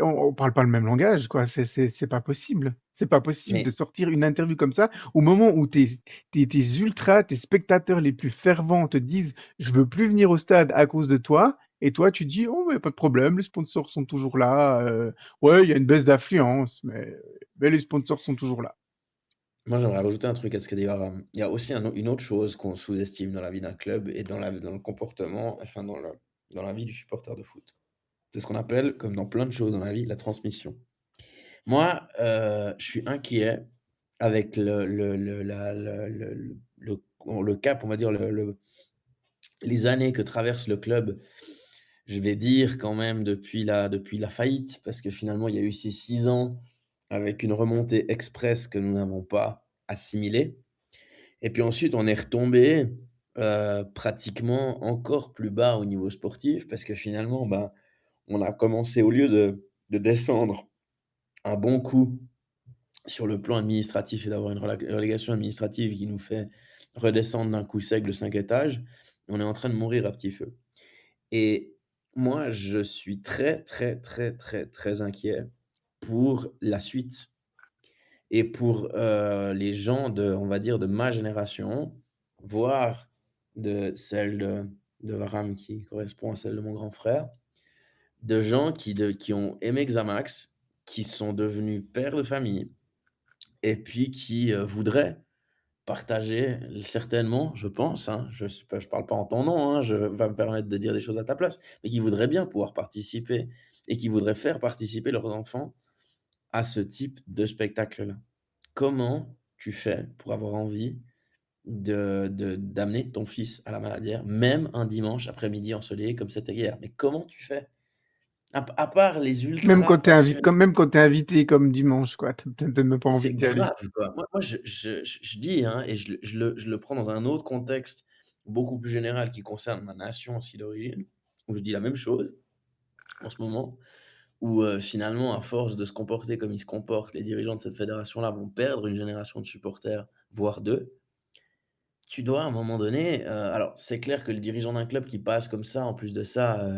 on parle pas le même langage, quoi. C'est pas possible. C'est pas possible de Mais sortir une interview comme ça au moment où tes ultras, tes spectateurs les plus fervents te disent: «Je veux plus venir au stade à cause de toi» et toi tu dis: «Oh mais pas de problème, les sponsors sont toujours là, ouais, il y a une baisse d'affluence, mais les sponsors sont toujours là». moi, j'aimerais rajouter un truc à ce qu'a dit Aram. Il y a aussi une autre chose qu'on sous-estime dans la vie d'un club et dans le comportement, enfin dans la vie du supporter de foot. C'est ce qu'on appelle, comme dans plein de choses dans la vie, la transmission. Moi, je suis inquiet avec le cap, on va dire, les années que traverse le club. Je vais dire quand même depuis la faillite, parce que finalement, il y a eu ces 6 ans avec une remontée express que nous n'avons pas assimilée. Et puis ensuite, on est retombé, pratiquement encore plus bas au niveau sportif parce que finalement, ben, on a commencé au lieu de descendre un bon coup sur le plan administratif et d'avoir une relégation administrative qui nous fait redescendre d'un coup sec de 5 étages, on est en train de mourir à petit feu. Et moi, je suis très, très, très, très, très inquiet pour la suite et pour, les gens de, on va dire, de ma génération, voire de celle de Varam qui correspond à celle de mon grand frère, de gens qui ont aimé Xamax, qui sont devenus pères de famille et puis qui, voudraient partager certainement, je pense, hein, je parle pas en ton nom, hein, je vais pas me permettre de dire des choses à ta place, mais qui voudraient bien pouvoir participer et qui voudraient faire participer leurs enfants à ce type de spectacle-là. Comment tu fais pour avoir envie d'amener ton fils à la Maladière, même un dimanche après-midi ensoleillé comme c'était hier? Mais comment tu fais? À part les ultra passionnés, Même quand tu es invité comme dimanche, quoi, tu as peut-être même pas envie c'est d'y aller. grave, quoi. Moi, je dis, hein, et je le prends dans un autre contexte beaucoup plus général qui concerne ma nation aussi d'origine, où je dis la même chose en ce moment, où, finalement, à force de se comporter comme ils se comportent, les dirigeants de cette fédération-là vont perdre une génération de supporters, voire 2. Tu dois à un moment donné, alors c'est clair que le dirigeant d'un club qui passe comme ça, en plus de ça,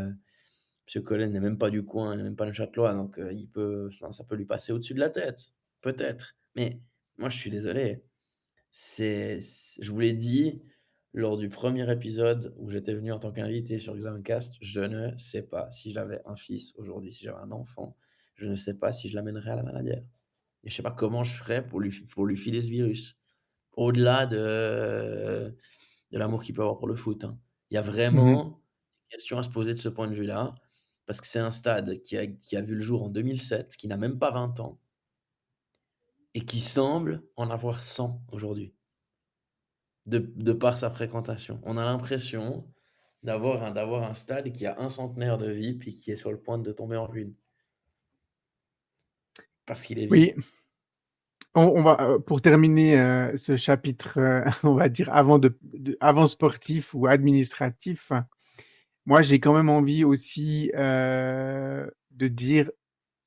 monsieur Collen n'est même pas du coin, il n'est même pas neuchâtelois, donc il peut, enfin, ça peut lui passer au-dessus de la tête, peut-être. Mais moi, je suis désolé, je vous l'ai dit lors du premier épisode où j'étais venu en tant qu'invité sur Examcast, je ne sais pas si j'avais un fils aujourd'hui, si j'avais un enfant, je ne sais pas si je l'amènerais à la Maladière et je sais pas comment je ferais pour lui filer ce virus. Au-delà de l'amour qu'il peut avoir pour le foot, hein. Il y a Mmh. vraiment une question à se poser de ce point de vue-là, parce que c'est un stade qui a vu le jour en 2007, qui n'a même pas 20 ans et qui semble en avoir 100 aujourd'hui, de par sa fréquentation. On a l'impression d'avoir un stade qui a un centenaire de vie, puis qui est sur le point de tomber en ruine, parce qu'il est vide. Oui, on va, pour terminer, ce chapitre, on va dire avant sportif ou administratif, moi j'ai quand même envie aussi, de dire,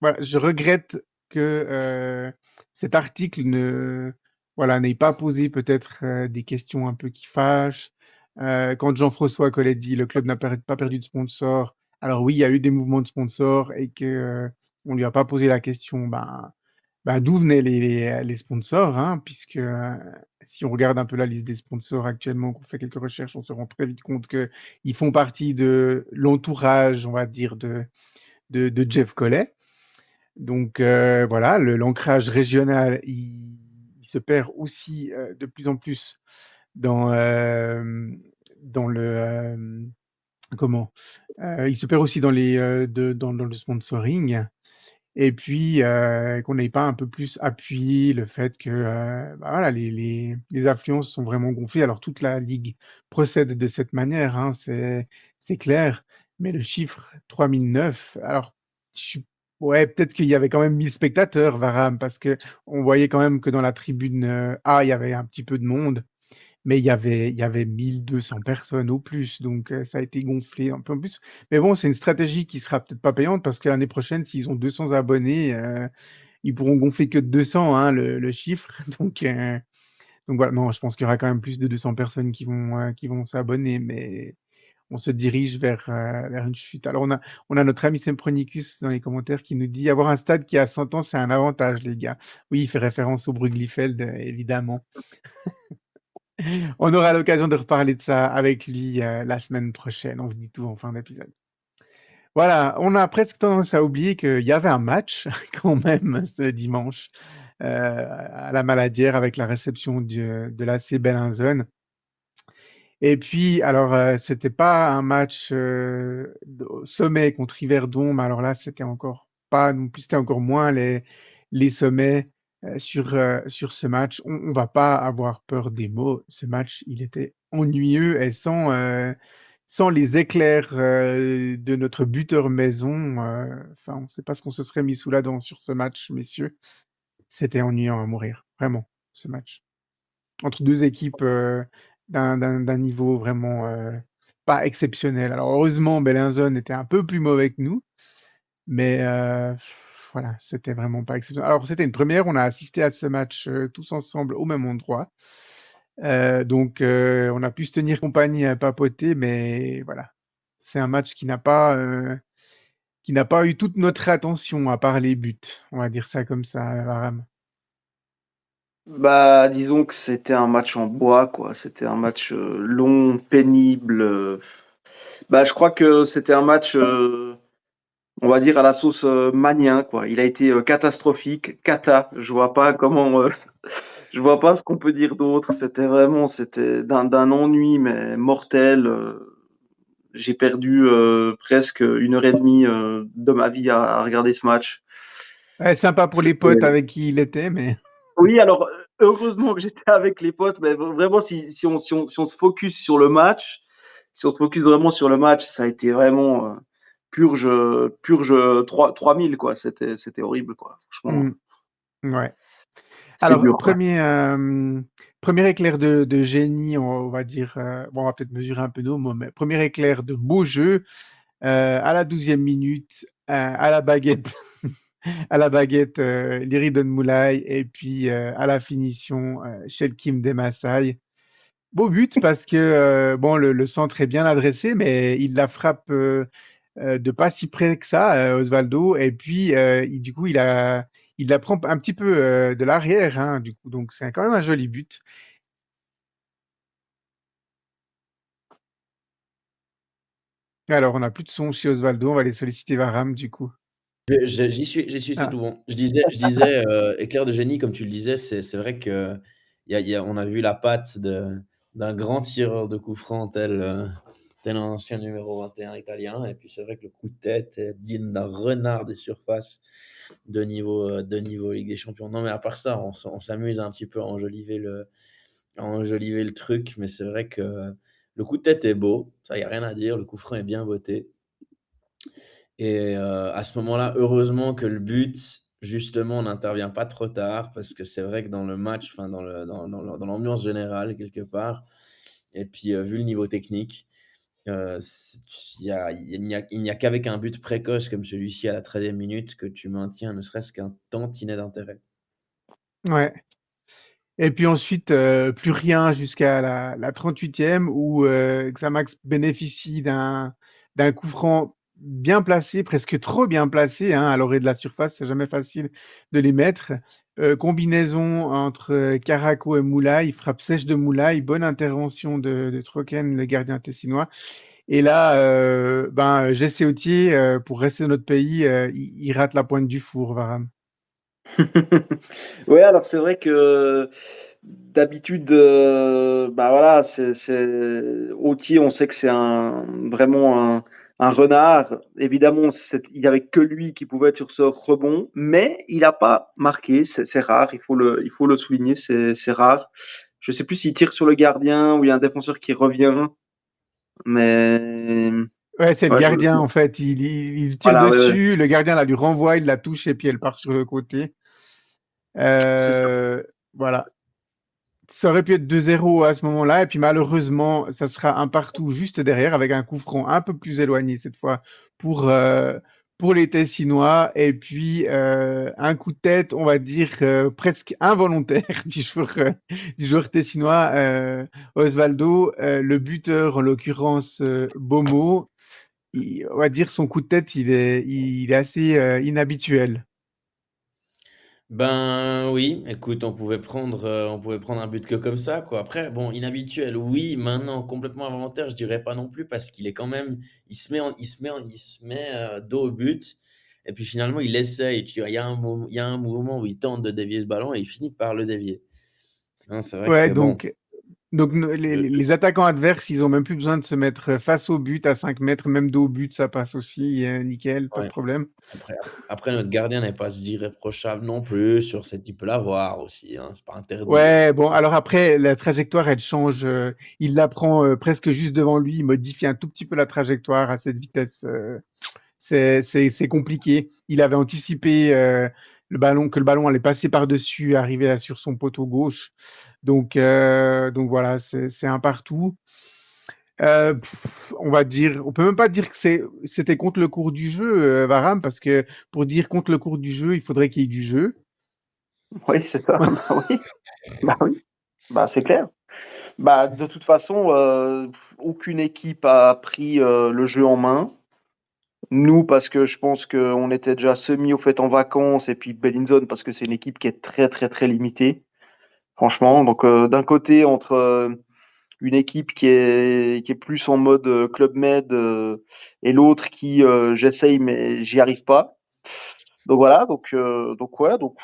voilà, je regrette que cet article n'ait pas posé peut-être des questions un peu qui fâchent. Quand Jean-François Collet dit le club n'a pas perdu de sponsor, alors oui, il y a eu des mouvements de sponsors et que on lui a pas posé la question, d'où venaient les sponsors, hein, puisque si on regarde un peu la liste des sponsors actuellement, qu'on fait quelques recherches, on se rend très vite compte que ils font partie de l'entourage, on va dire, de Jeff Collet. Donc voilà, l'ancrage régional, il se perd aussi de plus en plus dans, dans le comment il se perd aussi dans dans le sponsoring. Et puis qu'on n'ait pas un peu plus appuyé le fait que voilà, les affluences sont vraiment gonflées. Alors toute la ligue procède de cette manière, hein, c'est clair. Mais le chiffre 3009, alors je suis, ouais, peut-être qu'il y avait quand même 1000 spectateurs, Varam, parce que on voyait quand même que dans la tribune A, il y avait un petit peu de monde, mais il y avait 1200 personnes au plus, donc ça a été gonflé un peu en plus. Mais bon, c'est une stratégie qui sera peut-être pas payante parce que l'année prochaine, s'ils ont 200 abonnés, ils pourront gonfler que de 200, hein, le chiffre. Donc voilà, non, je pense qu'il y aura quand même plus de 200 personnes qui vont s'abonner, mais on se dirige vers une chute. Alors on a notre ami Sempronicus dans les commentaires qui nous dit: «Avoir un stade qui a 100 ans, c'est un avantage les gars». Oui, il fait référence au Bruglifeld, évidemment. On aura l'occasion de reparler de ça avec lui la semaine prochaine. On vous dit tout en fin d'épisode. Voilà, on a presque tendance à oublier qu'il y avait un match quand même ce dimanche à la Maladière avec la réception de l'AC Bellinzone. Et puis, alors, c'était pas un match au sommet contre Yverdon, mais alors là, c'était encore pas non plus, c'était encore moins les sommets sur ce match. On va pas avoir peur des mots. Ce match, il était ennuyeux et sans les éclairs de notre buteur maison, enfin, on ne sait pas ce qu'on se serait mis sous la dent sur ce match, messieurs. C'était ennuyant à mourir, vraiment, ce match entre deux équipes d'un niveau vraiment pas exceptionnel. Alors heureusement, Bellinzone était un peu plus mauvais que nous, mais voilà, c'était vraiment pas exceptionnel. Alors c'était une première, on a assisté à ce match tous ensemble au même endroit. Donc on a pu se tenir compagnie à papoter, mais voilà. C'est un match qui n'a pas eu toute notre attention, à part les buts. On va dire ça comme ça, Varam. Bah, disons que c'était un match en bois, quoi. C'était un match long, pénible. Bah, je crois que c'était un match, on va dire, à la sauce Magnien, quoi. Il a été catastrophique, cata. Je vois pas comment, je vois pas ce qu'on peut dire d'autre. C'était d'un ennui, mais mortel. J'ai perdu presque 1 heure et demie de ma vie à regarder ce match. Ouais, sympa pour les potes C'était avec qui il était, mais Oui, alors, heureusement que j'étais avec les potes, mais vraiment, si on se focus sur le match, si on se focus vraiment sur le match, ça a été vraiment purge, purge 3000, quoi. C'était horrible, quoi. Franchement, hmm, ouais. c'était Alors, dur, quoi. premier éclair de génie, on va dire. Bon, on va peut-être mesurer un peu nos mots, mais premier éclair de beau jeu à la 12e minute, à la baguette, à la baguette, Liridon Moulay, et puis à la finition, Shelkim Demassay. Beau but parce que bon, le centre est bien adressé, mais il la frappe de pas si près que ça, Osvaldo. Et puis du coup, il la prend un petit peu de l'arrière, hein, du coup. Donc c'est quand même un joli but. Alors on n'a plus de son chez Osvaldo, on va aller solliciter Varam du coup. J'y suis, c'est Ah, tout bon. Je disais, éclair de génie, comme tu le disais, c'est vrai que on a vu la patte d'un grand tireur de coup franc tel un ancien numéro 21 italien. Et puis c'est vrai que le coup de tête est digne d'un renard des surfaces de niveau Ligue des Champions. Non, mais à part ça, on s'amuse un petit peu à enjoliver le truc. Mais c'est vrai que le coup de tête est beau, ça, il n'y a rien à dire. Le coup franc est bien voté. Et à ce moment-là, heureusement que le but, justement, n'intervient pas trop tard parce que c'est vrai que dans le match, enfin dans l'ambiance générale quelque part et puis, vu le niveau technique, c il n'y a qu'avec un but précoce comme celui-ci à la 13e minute que tu maintiens ne serait-ce qu'un tantinet d'intérêt. ouais. Et puis ensuite, plus rien jusqu'à la 38e où Xamax bénéficie d'un coup franc bien placé, presque trop bien placé, hein, à l'orée de la surface, c'est jamais facile de les mettre. Combinaison entre Caraco et Moulay, frappe sèche de Moulay, bonne intervention de Troken, le gardien tessinois. Et là, Jesse Autier, pour rester dans notre pays, il rate la pointe du four, Varam. Ouais, alors c'est vrai que d'habitude, bah voilà, Autier, on sait que c'est vraiment un renard. Évidemment, il n'y avait que lui qui pouvait être sur ce rebond, mais il n'a pas marqué. C'est rare, il faut le souligner, c'est rare. Je sais plus s'il tire sur le gardien ou il y a un défenseur qui revient, mais Ouais, c'est le ouais, gardien, en fait. Il tire voilà, ouais, ouais, dessus, le gardien la lui renvoie, il la touche et puis elle part sur le côté. c'est ça. Euh, voilà. Ça aurait pu être 2-0 à ce moment-là, et puis malheureusement, ça sera un partout juste derrière, avec un coup franc un peu plus éloigné cette fois pour, euh, pour les Tessinois, et puis un coup de tête, on va dire presque involontaire du joueur tessinois, Osvaldo, le buteur, en l'occurrence Bomo. On va dire son coup de tête, il est assez inhabituel. Ben oui, écoute, on pouvait prendre un but que comme ça, quoi. Après, bon, inhabituel, oui, maintenant complètement involontaire, je dirais pas non plus parce qu'il est quand même, il se met dos au but et puis finalement il essaye. Il y a un mouvement où il tente de dévier ce ballon et il finit par le dévier. Hein, c'est vrai Ouais, que bon, donc les, le- les attaquants adverses, ils ont même plus besoin de se mettre face au but à 5 mètres, même dos au but, ça passe aussi, nickel, pas de ouais. problème. Après, notre gardien n'est pas irréprochable non plus sur cette, il peut l'avoir aussi, hein, c'est pas interdit, hein. Ouais, bon, alors après, la trajectoire, elle change. Il la prend presque juste devant lui, il modifie un tout petit peu la trajectoire à cette vitesse. C'est compliqué. Il avait anticipé que le ballon allait passer par-dessus, arriver sur son poteau gauche. Donc voilà, c'est un partout. On va dire, on peut même pas dire que c'était contre le cours du jeu, Varam, parce que pour dire contre le cours du jeu, il faudrait qu'il y ait du jeu. Oui, c'est ça. Bah oui, bah oui, bah c'est clair. Bah, de toute façon, aucune équipe a pris le jeu en main. Nous, parce que je pense qu'on était déjà semi au fait en vacances, et puis Bellinzone, parce que c'est une équipe qui est très très très limitée, franchement. Donc d'un côté, entre une équipe qui est plus en mode Club Med et l'autre qui j'essaye mais j'y arrive pas. Donc voilà, donc ouais, donc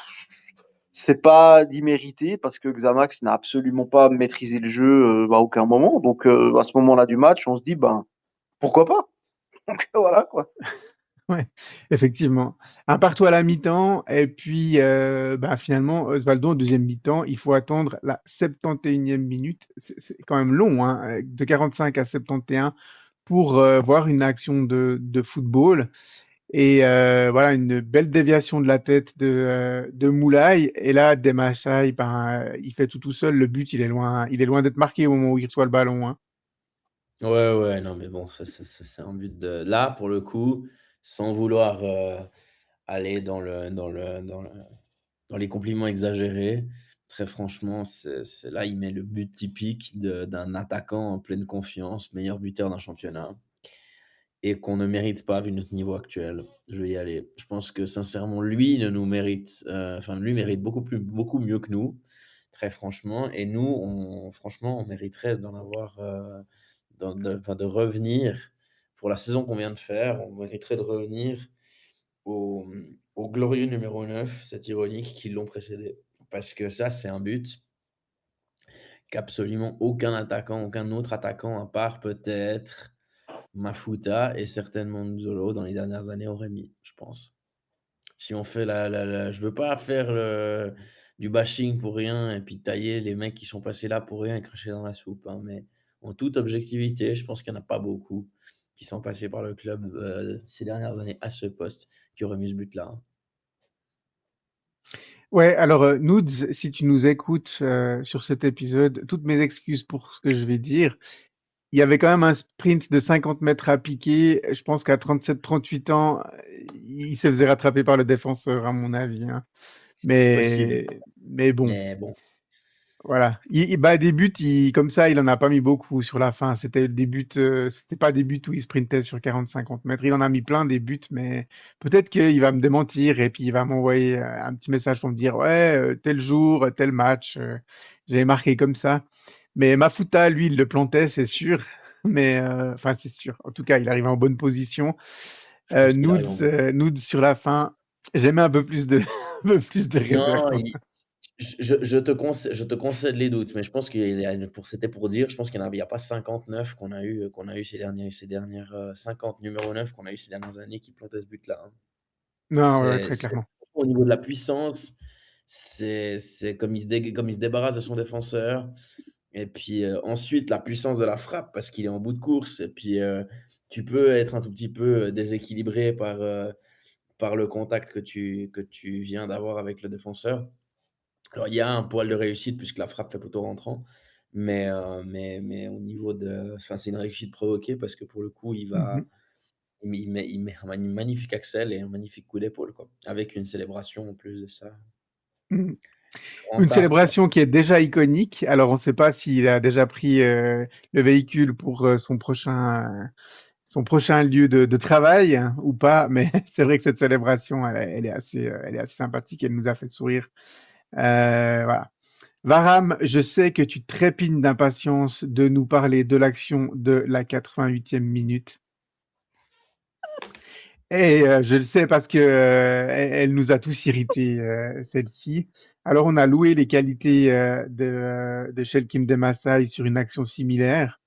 c'est pas d'immérité parce que Xamax n'a absolument pas maîtrisé le jeu à aucun moment. Donc à ce moment-là du match, on se dit ben pourquoi pas. Donc voilà quoi. Ouais, effectivement. Un partout à la mi-temps et puis bah, finalement, Osvaldo, en deuxième mi-temps, il faut attendre la 71e minute. C'est quand même long, hein, de 45 à 71 pour voir une action de football. Et voilà, une belle déviation de la tête de Moulay. Et là, Demacha, il fait tout seul. Le but, il est loin d'être marqué au moment où il reçoit le ballon, hein. Ouais, ouais, non, mais bon, c'est un but de là, pour le coup, sans vouloir, aller dans les compliments exagérés, très franchement, c'est là, il met le but typique d'un attaquant en pleine confiance, meilleur buteur d'un championnat et qu'on ne mérite pas vu notre niveau actuel. Je vais y aller. Je pense que sincèrement, lui ne nous mérite, enfin, lui mérite beaucoup mieux que nous, très franchement et nous, franchement, on mériterait d'en avoir, enfin, de revenir pour la saison qu'on vient de faire, on mériterait de revenir au glorieux numéro 9, c'est ironique, qui l'ont précédé. Parce que ça, c'est un but qu'absolument aucun attaquant, aucun autre attaquant, à part peut-être Mafuta et certainement Nzolo dans les dernières années aurait mis, je pense. Si on fait je veux pas faire du bashing pour rien et puis tailler les mecs qui sont passés là pour rien et cracher dans la soupe, hein, mais en toute objectivité, je pense qu'il y en a pas beaucoup qui sont passés par le club, ces dernières années à ce poste, qui auraient mis ce but-là, hein. Ouais, alors Nudes, si tu nous écoutes sur cet épisode, toutes mes excuses pour ce que je vais dire. Il y avait quand même un sprint de 50 mètres à piquer. Je pense qu'à 37-38 ans, il se faisait rattraper par le défenseur, à mon avis, hein. Possible, Mais bon, mais bon. voilà. Bah, des buts, comme ça, il en a pas mis beaucoup sur la fin. C'était des buts, c'était pas des buts où il sprintait sur 40-50 mètres. Il en a mis plein des buts, mais peut-être qu'il va me démentir et puis il va m'envoyer un petit message pour me dire, ouais, tel jour, tel match, j'ai marqué comme ça. Mais Mafuta, lui, il le plantait, c'est sûr. Mais enfin, c'est sûr. En tout cas, il arrive en bonne position. Je pense qu'il arrive en bon. Nudes sur la fin, j'aimais un peu plus de, un peu plus de réserve. Non, je te concède les doutes, mais je pense qu'il y a c'était pour dire, je pense il y a pas 59 qu'on a eu ces dernières, 50 numéro 9 qu'on a eu ces dernières années qui plantaient ce but-là, hein. Non, ouais, C'est très clairement. au niveau de la puissance, c'est comme il se débarrasse de son défenseur et puis, ensuite la puissance de la frappe parce qu'il est en bout de course et puis, tu peux être un tout petit peu, déséquilibré par le contact que tu viens d'avoir avec le défenseur. Alors il y a un poil de réussite puisque la frappe fait plutôt rentrant, mais au niveau enfin, c'est une réussite provoquée parce que pour le coup, Mhm. il met un magnifique accel et un magnifique coup d'épaule, quoi, avec une célébration en plus de ça. Mhm. Grand Une art, quoi. célébration qui est déjà iconique. Alors, on ne sait pas s'il a déjà pris le véhicule pour son prochain lieu de travail hein, ou pas, mais c'est vrai que cette célébration, elle est assez sympathique. Elle nous a fait sourire. Voilà. Varam, je sais que tu trépignes d'impatience de nous parler de l'action de la 88e minute. Et je le sais parce que elle nous a tous irrités, celle-ci. Alors on a loué les qualités de Shelkim Demassai sur une action similaire.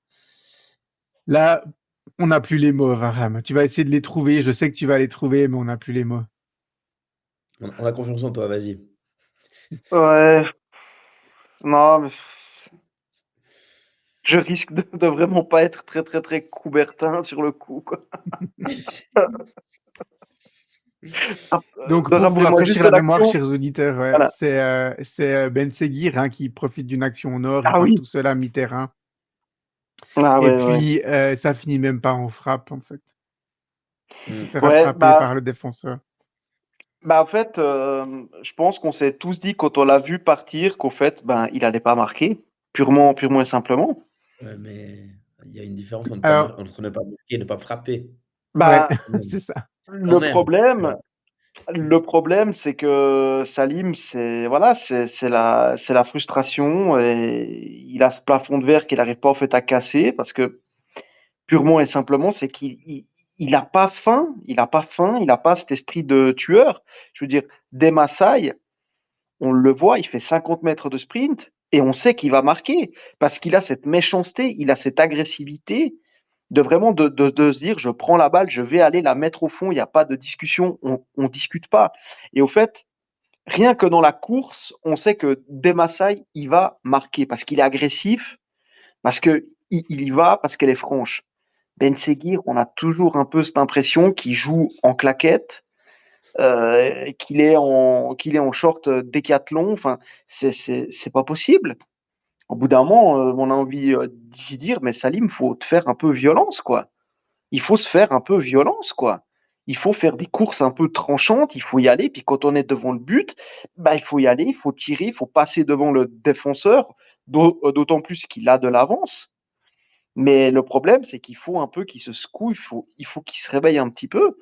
Là, on n'a plus les mots, Varam. Tu vas essayer de les trouver. Je sais que tu vas les trouver, mais on n'a plus les mots. On a confiance en toi, vas-y. Ouais, non, mais je risque de vraiment pas être très très très Coubertin sur le coup, quoi. Donc, pour vous Rappelez-moi rafraîchir juste la mémoire, l'action. chers auditeurs, ouais, Voilà. c'est Ben Seguir hein, qui profite d'une action au nord. Il Ah part oui. tout seul à mi-terrain. Ah Et ouais, ouais. puis, ça finit même pas en frappe, en fait. Il se Mmh. fait Ouais, rattraper par le défenseur. bah en fait, je pense qu'on s'est tous dit quand on l'a vu partir qu'au fait, ben, il allait pas marquer. purement et simplement. Ouais, mais il y a une différence Alors, entre ne pas marquer et ne pas frapper. ouais, Bah, Quand même. c'est ça. Quand le même, tu problème vois? le problème, c'est que Salim, c'est voilà, c'est la frustration et il a ce plafond de verre qu'il n'arrive pas en fait à casser parce que purement et simplement, c'est qu'il a pas faim, il a pas cet esprit de tueur. Je veux dire, des Maasai, on le voit, il fait 50 mètres de sprint et on sait qu'il va marquer parce qu'il a cette méchanceté, il a cette agressivité de vraiment de se dire: «Je prends la balle, je vais aller la mettre au fond, il y a pas de discussion, on discute pas» et au fait, rien que dans la course, on sait que Demassai, il va marquer parce qu'il est agressif, parce qu'il il y va, parce qu'elle est franche. Ben Seguir, on a toujours un peu cette impression qu'il joue en claquette, qu'il est en short décathlon. Enfin, c'est pas possible. Au bout d'un moment, on a envie d'y dire, mais Salim, faut te faire un peu violence, quoi. Il faut se faire un peu violence, quoi. Il faut faire des courses un peu tranchantes, il faut y aller, puis quand on est devant le but, bah, il faut y aller, il faut tirer, il faut passer devant le défenseur, d'autant plus qu'il a de l'avance. Mais le problème, c'est qu'il faut un peu qu'il se secoue, il faut qu'il se réveille un petit peu.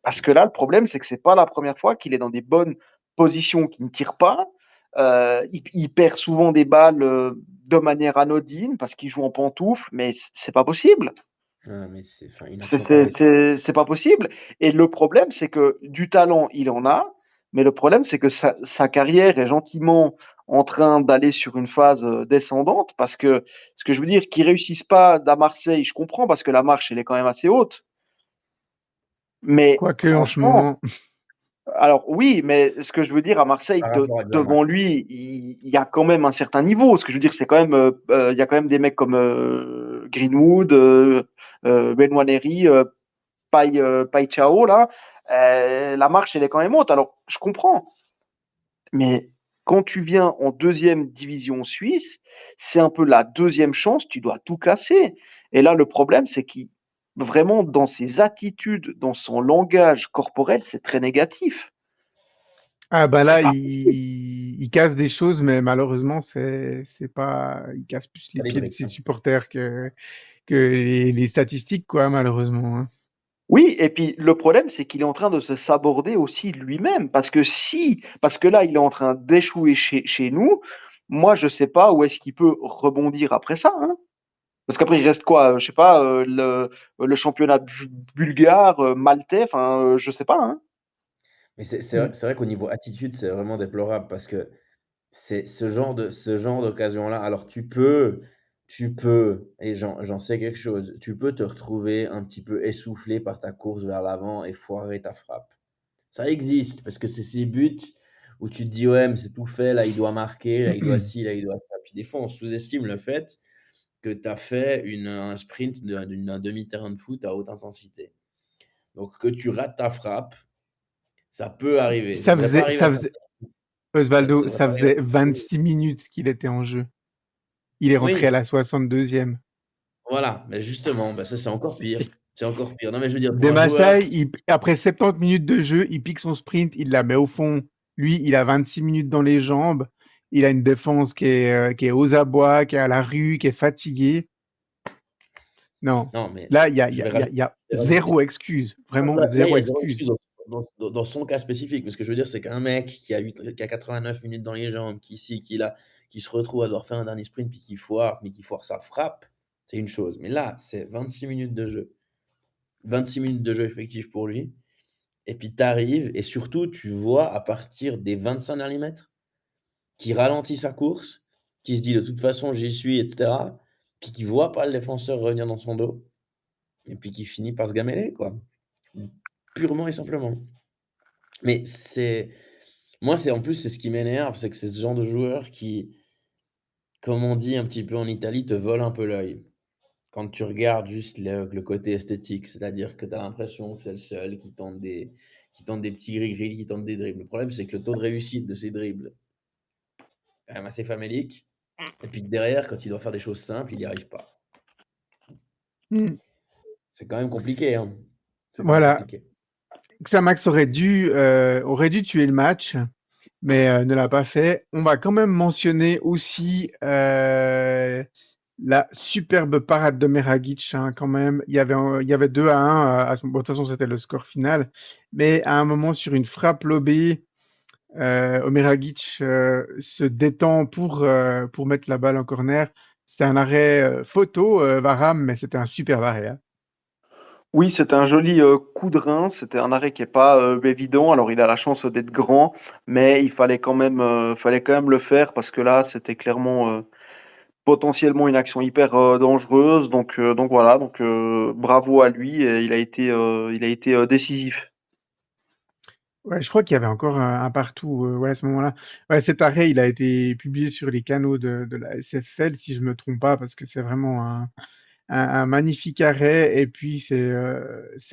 Parce que là, le problème, c'est que c'est pas la première fois qu'il est dans des bonnes positions, qu'il ne tire pas. Il perd souvent des balles de manière anodine parce qu'il joue en pantoufle, mais c'est pas possible. Ah, mais c'est enfin inacceptable. C'est pas possible. Et le problème, c'est que du talent, il en a, mais le problème, c'est que sa carrière est gentiment en train d'aller sur une phase descendante parce que, ce que je veux dire, qu'il réussisse pas à Marseille, je comprends parce que la marche, elle est quand même assez haute. Mais Quoique, en ce franchement, moment, alors oui, mais ce que je veux dire à Marseille, Par rapport à devant Glamour. lui, il y a quand même un certain niveau. Ce que je veux dire, c'est quand même, il y a quand même des mecs comme Greenwood, Benoît Néry, Pai Chao, là, la marche, elle est quand même haute. Alors, je comprends. Mais quand tu viens en deuxième division suisse, c'est un peu la deuxième chance, tu dois tout casser. Et là, le problème, c'est qu'il, vraiment, dans ses attitudes, dans son langage corporel, c'est très négatif. ah bah C'est là, pas possible. il casse des choses, mais malheureusement, c'est pas, il casse plus les Pas des pieds de briques, ses hein. supporters que les statistiques, quoi, malheureusement, hein. Oui, et puis le problème, c'est qu'il est en train de se saborder aussi lui-même, parce que là, il est en train d'échouer chez nous. Moi, je sais pas où est-ce qu'il peut rebondir après ça, hein. Parce qu'après, il reste quoi? Je sais pas, le championnat bulgare, maltais, enfin, je sais pas, hein. Mais Mm. c'est vrai qu'au niveau attitude, c'est vraiment déplorable parce que c'est ce genre d'occasion-là. Alors tu peux et j'en sais quelque chose, tu peux te retrouver un petit peu essoufflé par ta course vers l'avant et foirer ta frappe. Ça existe parce que c'est ces buts où tu te dis: «Ouais, mais c'est tout fait, là, il doit marquer, là, il doit ci, là, il doit ça». Puis des fois, on sous-estime le fait que tu as fait un sprint d'un demi-terrain de foot à haute intensité. Donc que tu rates ta frappe, ça peut arriver. Ça Ça devrait pas faisait, arriver à ça faisait, certains, ça Osvaldo, devrait ça pas arriver faisait à certains. 26 minutes qu'il était en jeu. Il est rentré à Oui, la 62e. voilà, mais justement, bah, ça, c'est encore pire. C'est encore pire. Non, mais je veux dire, pour un Demassai, joueur, après 70 minutes de jeu, il pique son sprint, il la met au fond. Lui, il a 26 minutes dans les jambes. Il a une défense qui est aux abois, qui est à la rue, qui est fatiguée. Non. non, mais Là, il y a, il y je a, vais il y a, rajouter, il y a je vais rajouter. zéro excuse. Non, Vraiment là, il y zéro a zéro excuse. excuse dans son cas spécifique. Mais ce que je veux dire, c'est qu'un mec qui a 89 minutes dans les jambes, qui se retrouve à devoir faire un dernier sprint, puis qui foire, mais qui foire sa frappe, c'est une chose. Mais là, c'est 26 minutes de jeu. 26 minutes de jeu effectif pour lui. Et puis tu arrives et surtout, tu vois à partir des 25 derniers mètres, qui ralentit sa course, qui se dit: «De toute façon, j'y suis» et cetera, puis qui voit pas le défenseur revenir dans son dos et puis qui finit par se gameler, quoi. Purement et simplement. Mais c'est en plus, c'est ce qui m'énerve, c'est que c'est ce genre de joueur qui, comme on dit un petit peu en Italie, te vole un peu l'œil. Quand tu regardes juste le côté esthétique, c'est-à-dire que tu as l'impression que c'est le seul qui tente des petits gris-gris, qui tente des dribbles. Le problème, c'est que le taux de réussite de ces dribbles est quand même assez famélique et puis derrière, quand il doit faire des choses simples, il n'y arrive pas. Hmm. C'est quand même compliqué, hein. C'est quand même Voilà. compliqué. Xamax aurait dû tuer le match. mais ne l'a pas fait. On va quand même mentionner aussi la superbe parade de Meragic, hein, quand même. Il y avait 2-1 bon, de toute façon, c'était le score final. Mais à un moment, sur une frappe lobée, Omeragic se détend pour mettre la balle en corner. C'était un arrêt photo, Varane, mais c'était un super arrêt, hein. Oui, c'était un joli, coup de rein, c'était un arrêt qui est pas, évident. Alors il a la chance d'être grand, mais il fallait quand même le faire parce que là, c'était clairement, potentiellement une action hyper, dangereuse. Donc voilà, bravo à lui et il a été, décisif. Ouais, je crois qu'il y avait encore un partout, ouais, à ce moment-là. Ouais, cet arrêt, il a été publié sur les canaux de la SFL, si je me trompe pas, parce que c'est vraiment un magnifique arrêt. Et puis c'est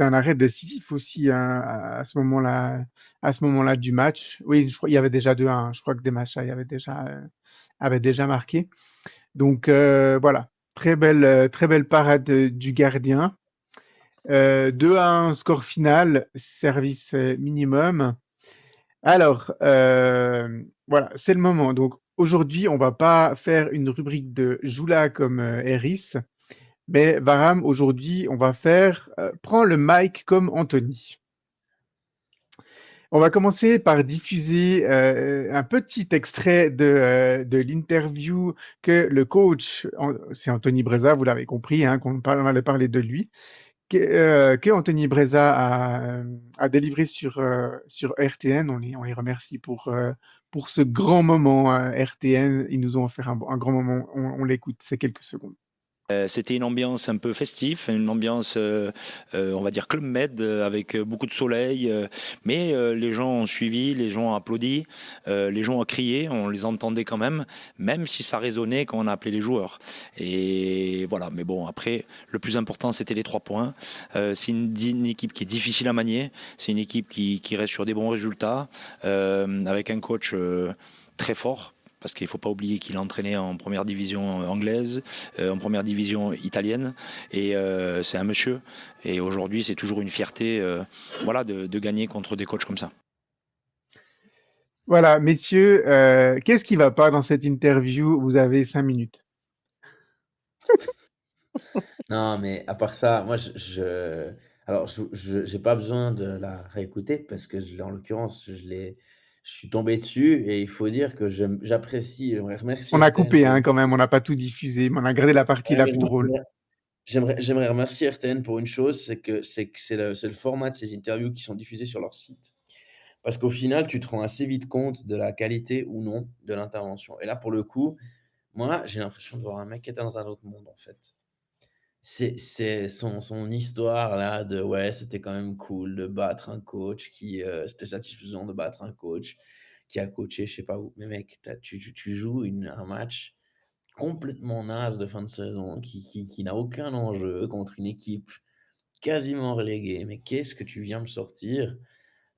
un arrêt décisif aussi, hein, à ce moment-là du match. Oui, je crois qu'il y avait déjà 2-1. Je crois que Demacha avait déjà marqué. Donc voilà, très belle parade du gardien. 2-1 score final, service minimum. Alors, voilà, c'est le moment. Donc aujourd'hui, on va pas faire une rubrique de Joula comme Eris, mais Varam, aujourd'hui, on va faire prends le mic comme Anthony. On va commencer par diffuser un petit extrait de l'interview que le coach, c'est Anthony Breza, vous l'avez compris, hein, on allait parler de lui, que Anthony Breza a délivré sur RTN. On les remercie pour ce grand moment RTN. Ils nous ont offert un grand moment. On l'écoute, c'est quelques secondes. C'était une ambiance un peu festive, une ambiance, on va dire Club Med, avec beaucoup de soleil. Mais les gens ont suivi, les gens ont applaudi, les gens ont crié, on les entendait quand même si ça résonnait quand on a appelé les joueurs. Et voilà, mais bon, après, le plus important, c'était les 3 points. C'est une équipe qui est difficile à manier, c'est une équipe qui reste sur des bons résultats, avec un coach très fort. Parce qu'il ne faut pas oublier qu'il a entraîné en première division anglaise, en première division italienne, et c'est un monsieur. Et aujourd'hui, c'est toujours une fierté voilà, de gagner contre des coachs comme ça. Voilà, messieurs, qu'est-ce qui va pas dans cette interview? Vous avez 5 minutes. Non, mais à part ça, moi, alors, j'ai pas besoin de la réécouter parce que en l'occurrence, je suis tombé dessus et il faut dire que j'apprécie, j'aimerais remercier On a RTN coupé, pour hein, quand même, on n'a pas tout diffusé, mais on a gardé la partie ouais, la mais plus moi, drôle. j'aimerais remercier RTN pour une chose, c'est le format de ces interviews qui sont diffusées sur leur site. Parce qu'au final, tu te rends assez vite compte de la qualité ou non de l'intervention. Et là, pour le coup, moi, j'ai l'impression de voir un mec qui était dans un autre monde, en fait. C'est son histoire là de ouais, c'était quand même cool de battre un coach c'était satisfaisant de battre un coach qui a coaché je sais pas où. Mais mec, tu joues un match complètement naze de fin de saison qui n'a aucun enjeu contre une équipe quasiment reléguée. Mais qu'est-ce que tu viens me sortir?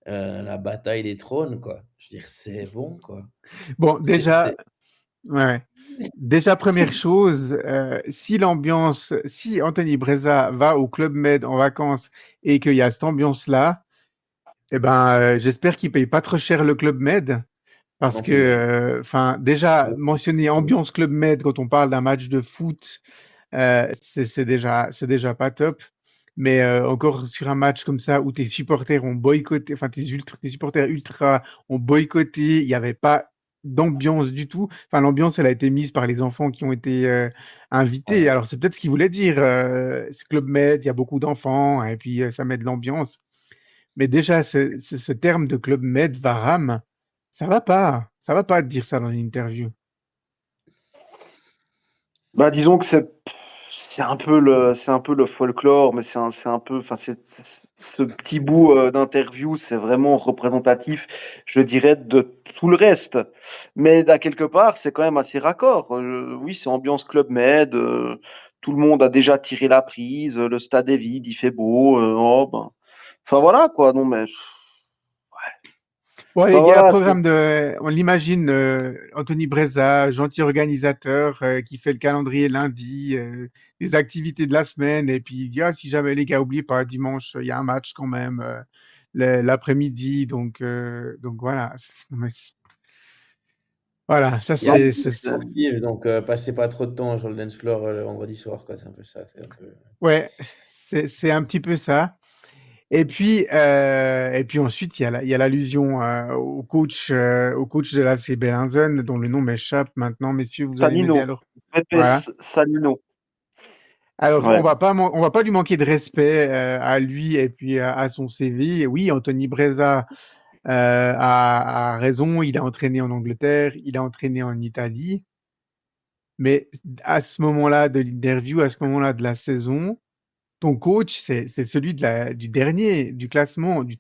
La bataille des trônes, quoi. Je veux dire, c'est bon, quoi. Bon, C'est déjà, c'est ouais. Déjà, première chose, si Anthony Breza va au Club Med en vacances et qu'il y a cette ambiance-là, eh ben, j'espère qu'il paye pas trop cher le Club Med. Parce non plus, ouais. que, enfin, déjà, mentionner ambiance Club Med quand on parle d'un match de foot, c'est déjà pas top. Mais encore sur un match comme ça où tes supporters ont boycotté, enfin tes supporters ultra ont boycotté, il n'y avait pas d'ambiance du tout. Enfin, l'ambiance, elle a été mise par les enfants qui ont été invités. Ouais. Alors, c'est peut-être ce qu'ils voulaient dire. C'est Club Med, il y a beaucoup d'enfants, et puis ça met de l'ambiance. Mais déjà, ce terme de Club Med, Varam, ça va pas. Ça va pas de dire ça dans une interview. Bah, disons que c'est un peu le folklore, mais c'est un peu, enfin, ce petit bout d'interview, c'est vraiment représentatif, je dirais, de tout le reste. Mais à quelque part, c'est quand même assez raccord. Oui, c'est ambiance Club Med, tout le monde a déjà tiré la prise, le stade est vide, il fait beau, oh, ben, enfin voilà quoi. Non mais, Bon, enfin les gars, voilà, on l'imagine, Anthony Breza, gentil organisateur, qui fait le calendrier lundi, des activités de la semaine, et puis il dit, ah, si jamais les gars, oubliez pas, dimanche, il y a un match quand même, l'après-midi, donc voilà. Non, mais Voilà, ça Et en c'est plus, Sportive, donc passez pas trop de temps sur le dance floor le vendredi soir, quoi. C'est un peu ça. C'est un peu... ouais, c'est un petit peu ça. Et puis ensuite, il y a l'allusion au coach de la CB Belenzen, dont le nom m'échappe maintenant. Messieurs, vous allez m'aider Salino, alors. Pepe Voilà. Salino. Alors, Ouais. on va pas lui manquer de respect à lui et puis à son CV. Oui, Anthony Breza a raison. Il a entraîné en Angleterre, il a entraîné en Italie. Mais à ce moment-là de l'interview, à ce moment-là de la saison, ton coach, c'est celui du dernier du classement, du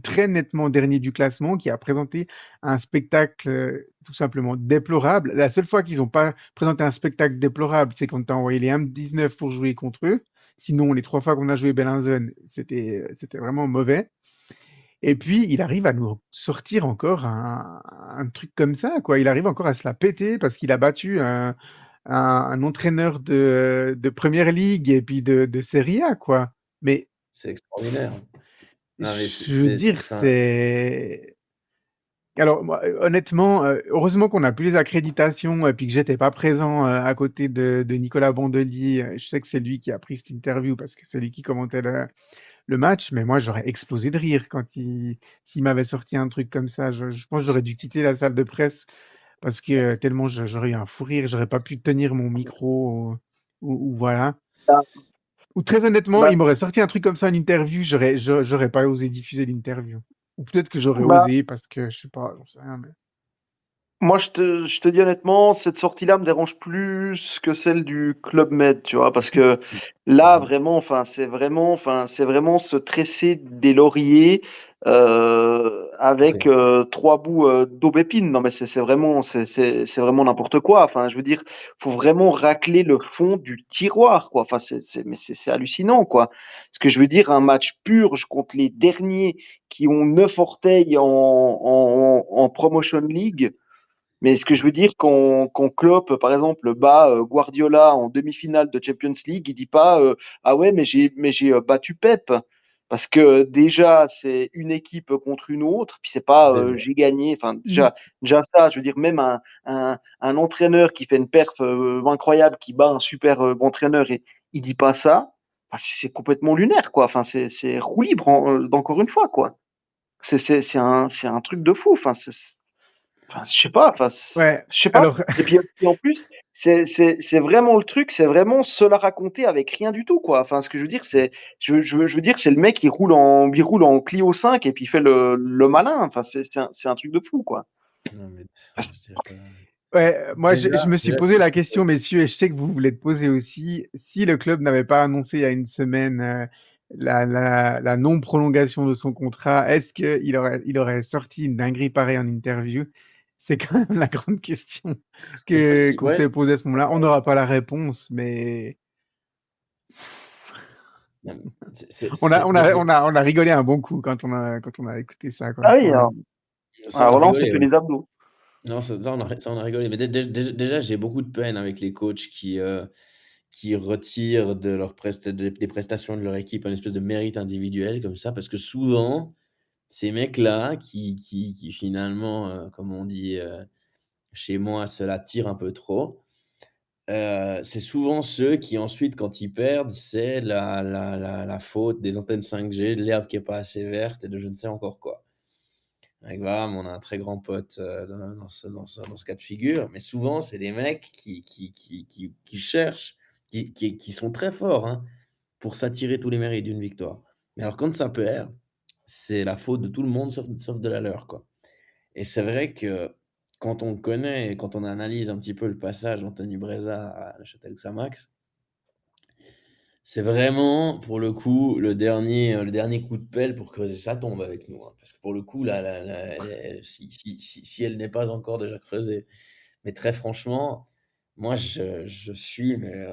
très nettement dernier du classement, qui a présenté un spectacle tout simplement déplorable. La seule fois qu'ils n'ont pas présenté un spectacle déplorable, c'est quand tu as envoyé les M19 pour jouer contre eux. Sinon, les 3 fois qu'on a joué Bellinzone, c'était vraiment mauvais. Et puis, il arrive à nous sortir encore un truc comme ça, quoi. Il arrive encore à se la péter parce qu'il a battu un entraîneur de Première Ligue et puis de Serie A, quoi. Mais C'est extraordinaire. Non, mais je veux dire, enfin, c'est... Alors, moi, honnêtement, heureusement qu'on n'a plus les accréditations et puis que j'étais pas présent à côté de Nicolas Bandeli. Je sais que c'est lui qui a pris cette interview parce que c'est lui qui commentait le match, mais moi, j'aurais explosé de rire s'il m'avait sorti un truc comme ça. Je pense que j'aurais dû quitter la salle de presse parce que tellement j'aurais eu un fou rire, j'aurais pas pu tenir mon micro ou voilà. Bah, Ou très honnêtement, bah, il m'aurait sorti un truc comme ça en interview, j'aurais pas osé diffuser l'interview. Ou peut-être que j'aurais bah, osé parce que je sais pas, j'en sais rien. moi, je te dis honnêtement, cette sortie-là me dérange plus que celle du Club Med, tu vois, parce que là, vraiment, c'est vraiment se tresser des lauriers avec compris. 3 bouts d'aubépine. Non, mais c'est vraiment n'importe quoi. Enfin, je veux dire, faut vraiment racler le fond du tiroir, quoi. Enfin, c'est hallucinant, quoi. Ce que je veux dire, un match purge contre les derniers qui ont 9 orteils en Promotion League. Mais ce que je veux dire, quand Klopp, par exemple, bat Guardiola en demi-finale de Champions League, il dit pas ah ouais, mais j'ai battu Pep. Parce que déjà, c'est une équipe contre une autre, puis c'est pas Déjà. j'ai gagné. Enfin, Mm. déjà ça, je veux dire, même un entraîneur qui fait une perf incroyable, qui bat un super entraîneur, et il dit pas ça, enfin, c'est complètement lunaire, quoi. Enfin, c'est roue libre, encore une fois, quoi. C'est un truc de fou. Enfin, je sais pas, Ouais, je sais pas. alors, Et puis en plus, c'est vraiment le truc, c'est vraiment se la raconter avec rien du tout, quoi. Enfin, ce que je veux dire, je veux dire, c'est le mec qui roule en Clio 5 et puis il fait le malin. Enfin, c'est un truc de fou, quoi. Non, mais Enfin, je veux dire, ouais, moi, je me suis déjà, posé la question, messieurs, et je sais que vous voulez te poser aussi, si le club n'avait pas annoncé il y a une semaine la non-prolongation de son contrat, est-ce il aurait sorti une dinguerie pareille en interview? C'est quand même la grande question c'est possible. qu'on Ouais. s'est posée à ce moment-là. On n'aura pas la réponse, mais Non, mais c'est- on a rigolé un bon coup quand on a écouté ça, quoi, ah oui, quand même. ça, on a alors là, on s'est rigolé, fait ouais. les abdos. Non, ça, on a rigolé. Mais déjà, j'ai beaucoup de peine avec les coachs qui retirent des prestations de leur équipe un espèce de mérite individuel comme ça, parce que souvent, ces mecs-là qui finalement, comme on dit chez moi, se la tirent un peu trop, c'est souvent ceux qui ensuite, quand ils perdent, c'est la faute des antennes 5G, de l'herbe qui est pas assez verte et de je ne sais encore quoi. Avec Varane, on a un très grand pote, dans ce cas de figure, mais souvent, c'est des mecs qui cherchent, qui sont très forts, hein, pour s'attirer tous les mérites d'une victoire. Mais alors quand ça perd, c'est la faute de tout le monde sauf de la leur, quoi. Et c'est vrai que quand on connaît et quand on analyse un petit peu le passage d'Anthony Breza à la Châtel-Xamax, c'est vraiment, pour le coup, le dernier coup de pelle pour creuser sa tombe avec nous, hein. Parce que pour le coup, si elle n'est pas encore déjà creusée. Mais très franchement, moi, je suis, mais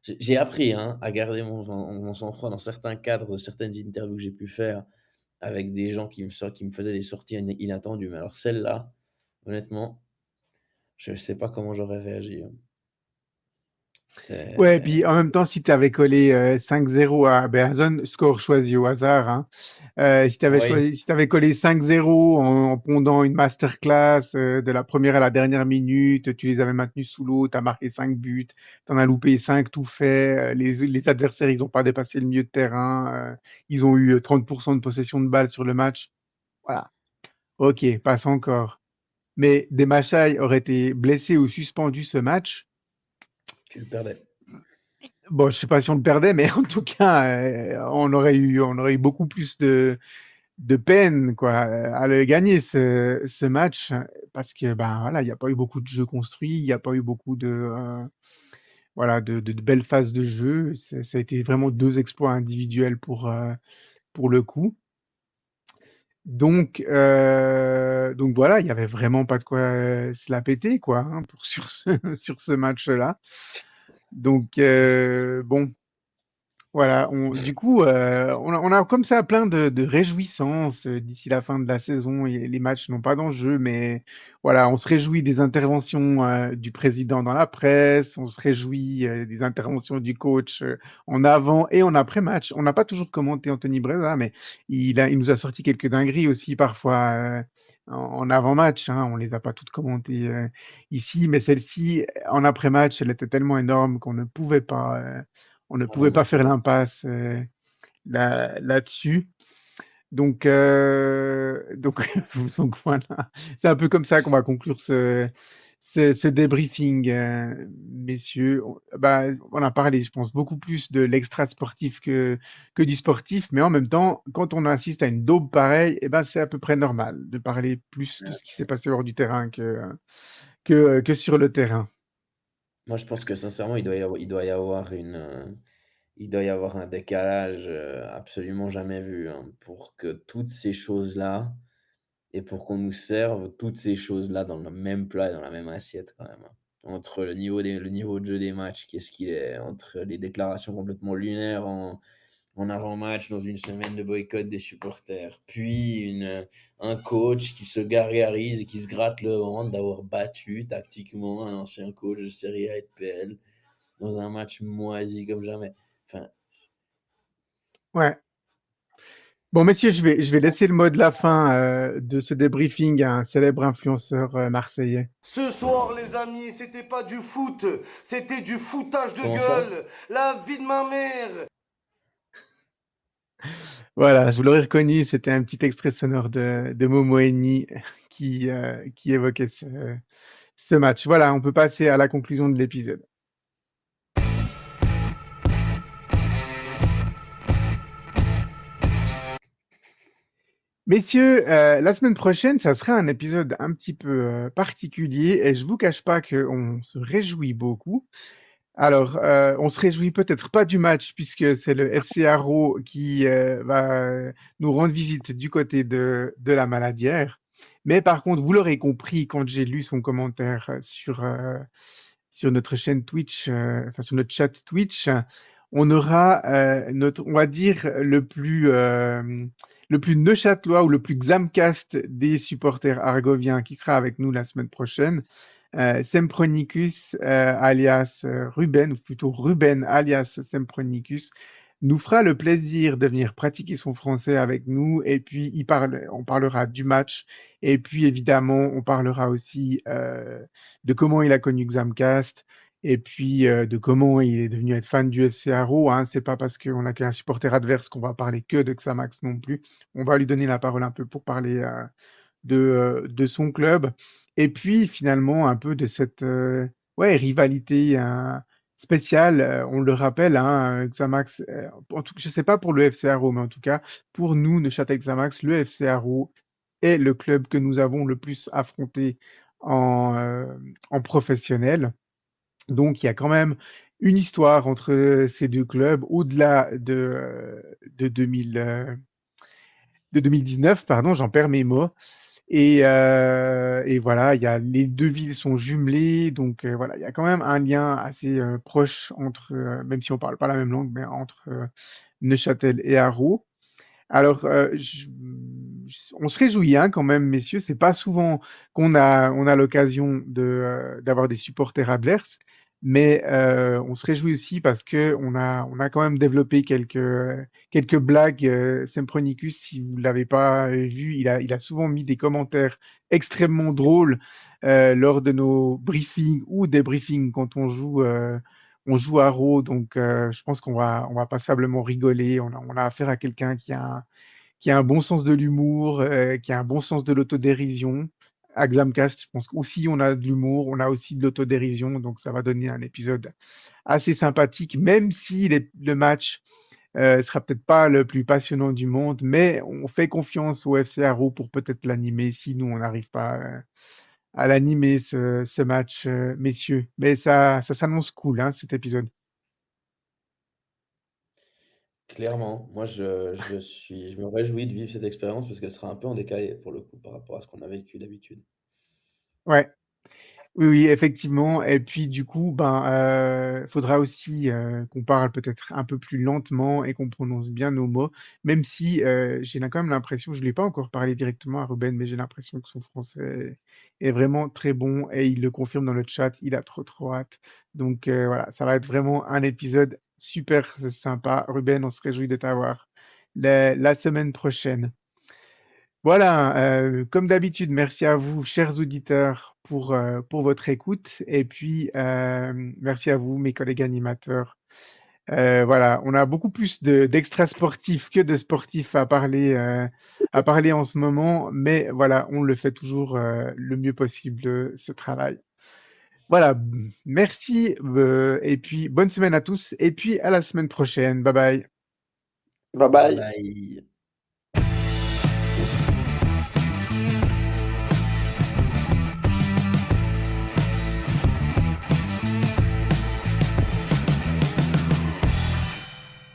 j'ai appris, hein, à garder mon sang-froid dans certains cadres de certaines interviews que j'ai pu faire avec des gens qui me faisaient des sorties inattendues. Mais alors celle-là, honnêtement, je ne sais pas comment j'aurais réagi, hein. Ouais, puis C'est en même temps, si tu avais collé 5-0 à Berzon, score choisi au hasard, hein, oui, si t'avais collé 5-0 en pondant une masterclass de la première à la dernière minute, tu les avais maintenus sous l'eau, tu as marqué 5 buts, tu en as loupé 5 tout fait, les adversaires, ils n'ont pas dépassé le milieu de terrain, ils ont eu 30% de possession de balle sur le match. Voilà. Ok, passe encore. Mais Demachai aurait été blessé ou suspendu ce match. tu le perdais. Bon, je sais pas si on le perdait, mais en tout cas, on aurait eu beaucoup plus de peine, quoi, à le gagner ce match, parce que, ben voilà, il n'y a pas eu beaucoup de jeux construits, il n'y a pas eu beaucoup voilà, de belles phases de jeu. Ça a été vraiment deux exploits individuels pour le coup. Donc voilà, il y avait vraiment pas de quoi se la péter, quoi, hein, sur sur ce match-là. Donc bon. Voilà, du coup, on a comme ça plein de réjouissances d'ici la fin de la saison. Et les matchs n'ont pas d'enjeu, mais voilà, on se réjouit des interventions du président dans la presse, on se réjouit des interventions du coach en avant et en après-match. On n'a pas toujours commenté Anthony Breza, mais il nous a sorti quelques dingueries aussi parfois en avant-match. Hein. On les a pas toutes commentées ici, mais celle-ci, en après-match, elle était tellement énorme qu'on ne pouvait pas. On ne pouvait pas Vraiment. faire l'impasse là-dessus. Donc, donc voilà, c'est un peu comme ça qu'on va conclure ce débriefing, messieurs. Bah, on a parlé, je pense, beaucoup plus de l'extra sportif que du sportif, mais en même temps, quand on assiste à une daube pareille, eh ben, c'est à peu près normal de parler plus de ce qui s'est passé hors du terrain que sur le terrain. Moi, je pense que sincèrement, il doit y avoir un décalage absolument jamais vu hein, pour que toutes ces choses-là et pour qu'on nous serve toutes ces choses-là dans le même plat et dans la même assiette quand même, hein. Entre le niveau de jeu des matchs, qu'est-ce qu'il est, entre les déclarations complètement lunaires en avant-match dans une semaine de boycott des supporters, puis un coach qui se gargarise et qui se gratte le ventre d'avoir battu tactiquement un ancien coach de Serie A et de PL dans un match moisi comme jamais. Enfin, Ouais. Bon, messieurs, je vais laisser le mot de la fin de ce débriefing à un célèbre influenceur marseillais. Ce soir, les amis, c'était pas du foot, c'était du foutage de comment ça? gueule. La vie de ma mère. Voilà, vous l'aurez reconnu, c'était un petit extrait sonore de Momo Eni qui évoquait ce match. Voilà, on peut passer à la conclusion de l'épisode. Messieurs, la semaine prochaine, ça sera un épisode un petit peu particulier et je vous cache pas qu'on se réjouit beaucoup. Alors, on se réjouit peut-être pas du match puisque c'est le FC Haro qui va nous rendre visite du côté de la Maladière. Mais par contre, vous l'aurez compris quand j'ai lu son commentaire sur notre chaîne Twitch, enfin sur notre chat Twitch, on aura on va dire le plus neuchâtelois ou le plus xamcast des supporters argoviens qui sera avec nous la semaine prochaine. Sempronicus, alias Ruben, ou plutôt Ruben, alias Sempronicus, nous fera le plaisir de venir pratiquer son français avec nous. Et puis, on parlera du match. Et puis, évidemment, on parlera aussi de comment il a connu Xamcast. Et puis, de comment il est devenu être fan du FC Haro. Hein. C'est pas parce qu'on a qu'un supporter adverse qu'on va parler que de Xamax non plus. On va lui donner la parole un peu pour parler de son club. Et puis finalement un peu de cette ouais, rivalité spéciale, on le rappelle, hein, Xamax, en tout, je ne sais pas pour le FC Haro, mais en tout cas pour nous, Neuchâtel Xamax, le FC Haro est le club que nous avons le plus affronté en professionnel. Donc il y a quand même une histoire entre ces deux clubs, au-delà de 2019, pardon, j'en perds mes mots. Et voilà, les deux villes sont jumelées, donc voilà, il y a quand même un lien assez proche entre, même si on parle pas la même langue, mais entre Neuchâtel et Haro. Alors, on se réjouit hein, quand même, messieurs. C'est pas souvent on a l'occasion d'avoir des supporters adverses, Mais on se réjouit aussi parce qu'on a quand même développé quelques blagues. Sempronicus, si vous ne l'avez pas vu, il a souvent mis des commentaires extrêmement drôles lors de nos briefings ou des briefings quand on joue à Raw. Donc je pense qu'on va passablement rigoler. On a affaire à quelqu'un qui a un bon sens de l'humour, qui a un bon sens de l'autodérision. À Xamcast, je pense qu'aussi on a de l'humour, on a aussi de l'autodérision, donc ça va donner un épisode assez sympathique, même si le match sera peut-être pas le plus passionnant du monde, mais on fait confiance au FC Haro pour peut-être l'animer si nous on n'arrive pas à l'animer ce match, messieurs. Mais ça s'annonce cool, hein, cet épisode. Clairement, moi je me réjouis de vivre cette expérience parce qu'elle sera un peu en décalé pour le coup par rapport à ce qu'on a vécu d'habitude. Ouais. Oui, oui, effectivement. Et puis du coup, faudra aussi qu'on parle peut-être un peu plus lentement et qu'on prononce bien nos mots, même si j'ai quand même l'impression, je ne l'ai pas encore parlé directement à Ruben, mais j'ai l'impression que son français est vraiment très bon et il le confirme dans le chat, il a trop trop hâte. Donc voilà, ça va être vraiment un épisode super sympa. Ruben, on se réjouit de t'avoir la semaine prochaine. Voilà, comme d'habitude, merci à vous, chers auditeurs, pour votre écoute et puis, merci à vous, mes collègues animateurs. Voilà, on a beaucoup plus d'extra sportifs que de sportifs à parler en ce moment, mais voilà, on le fait toujours, le mieux possible, ce travail. Voilà, merci, et puis bonne semaine à tous et puis à la semaine prochaine. Bye bye. Bye Bye bye. bye.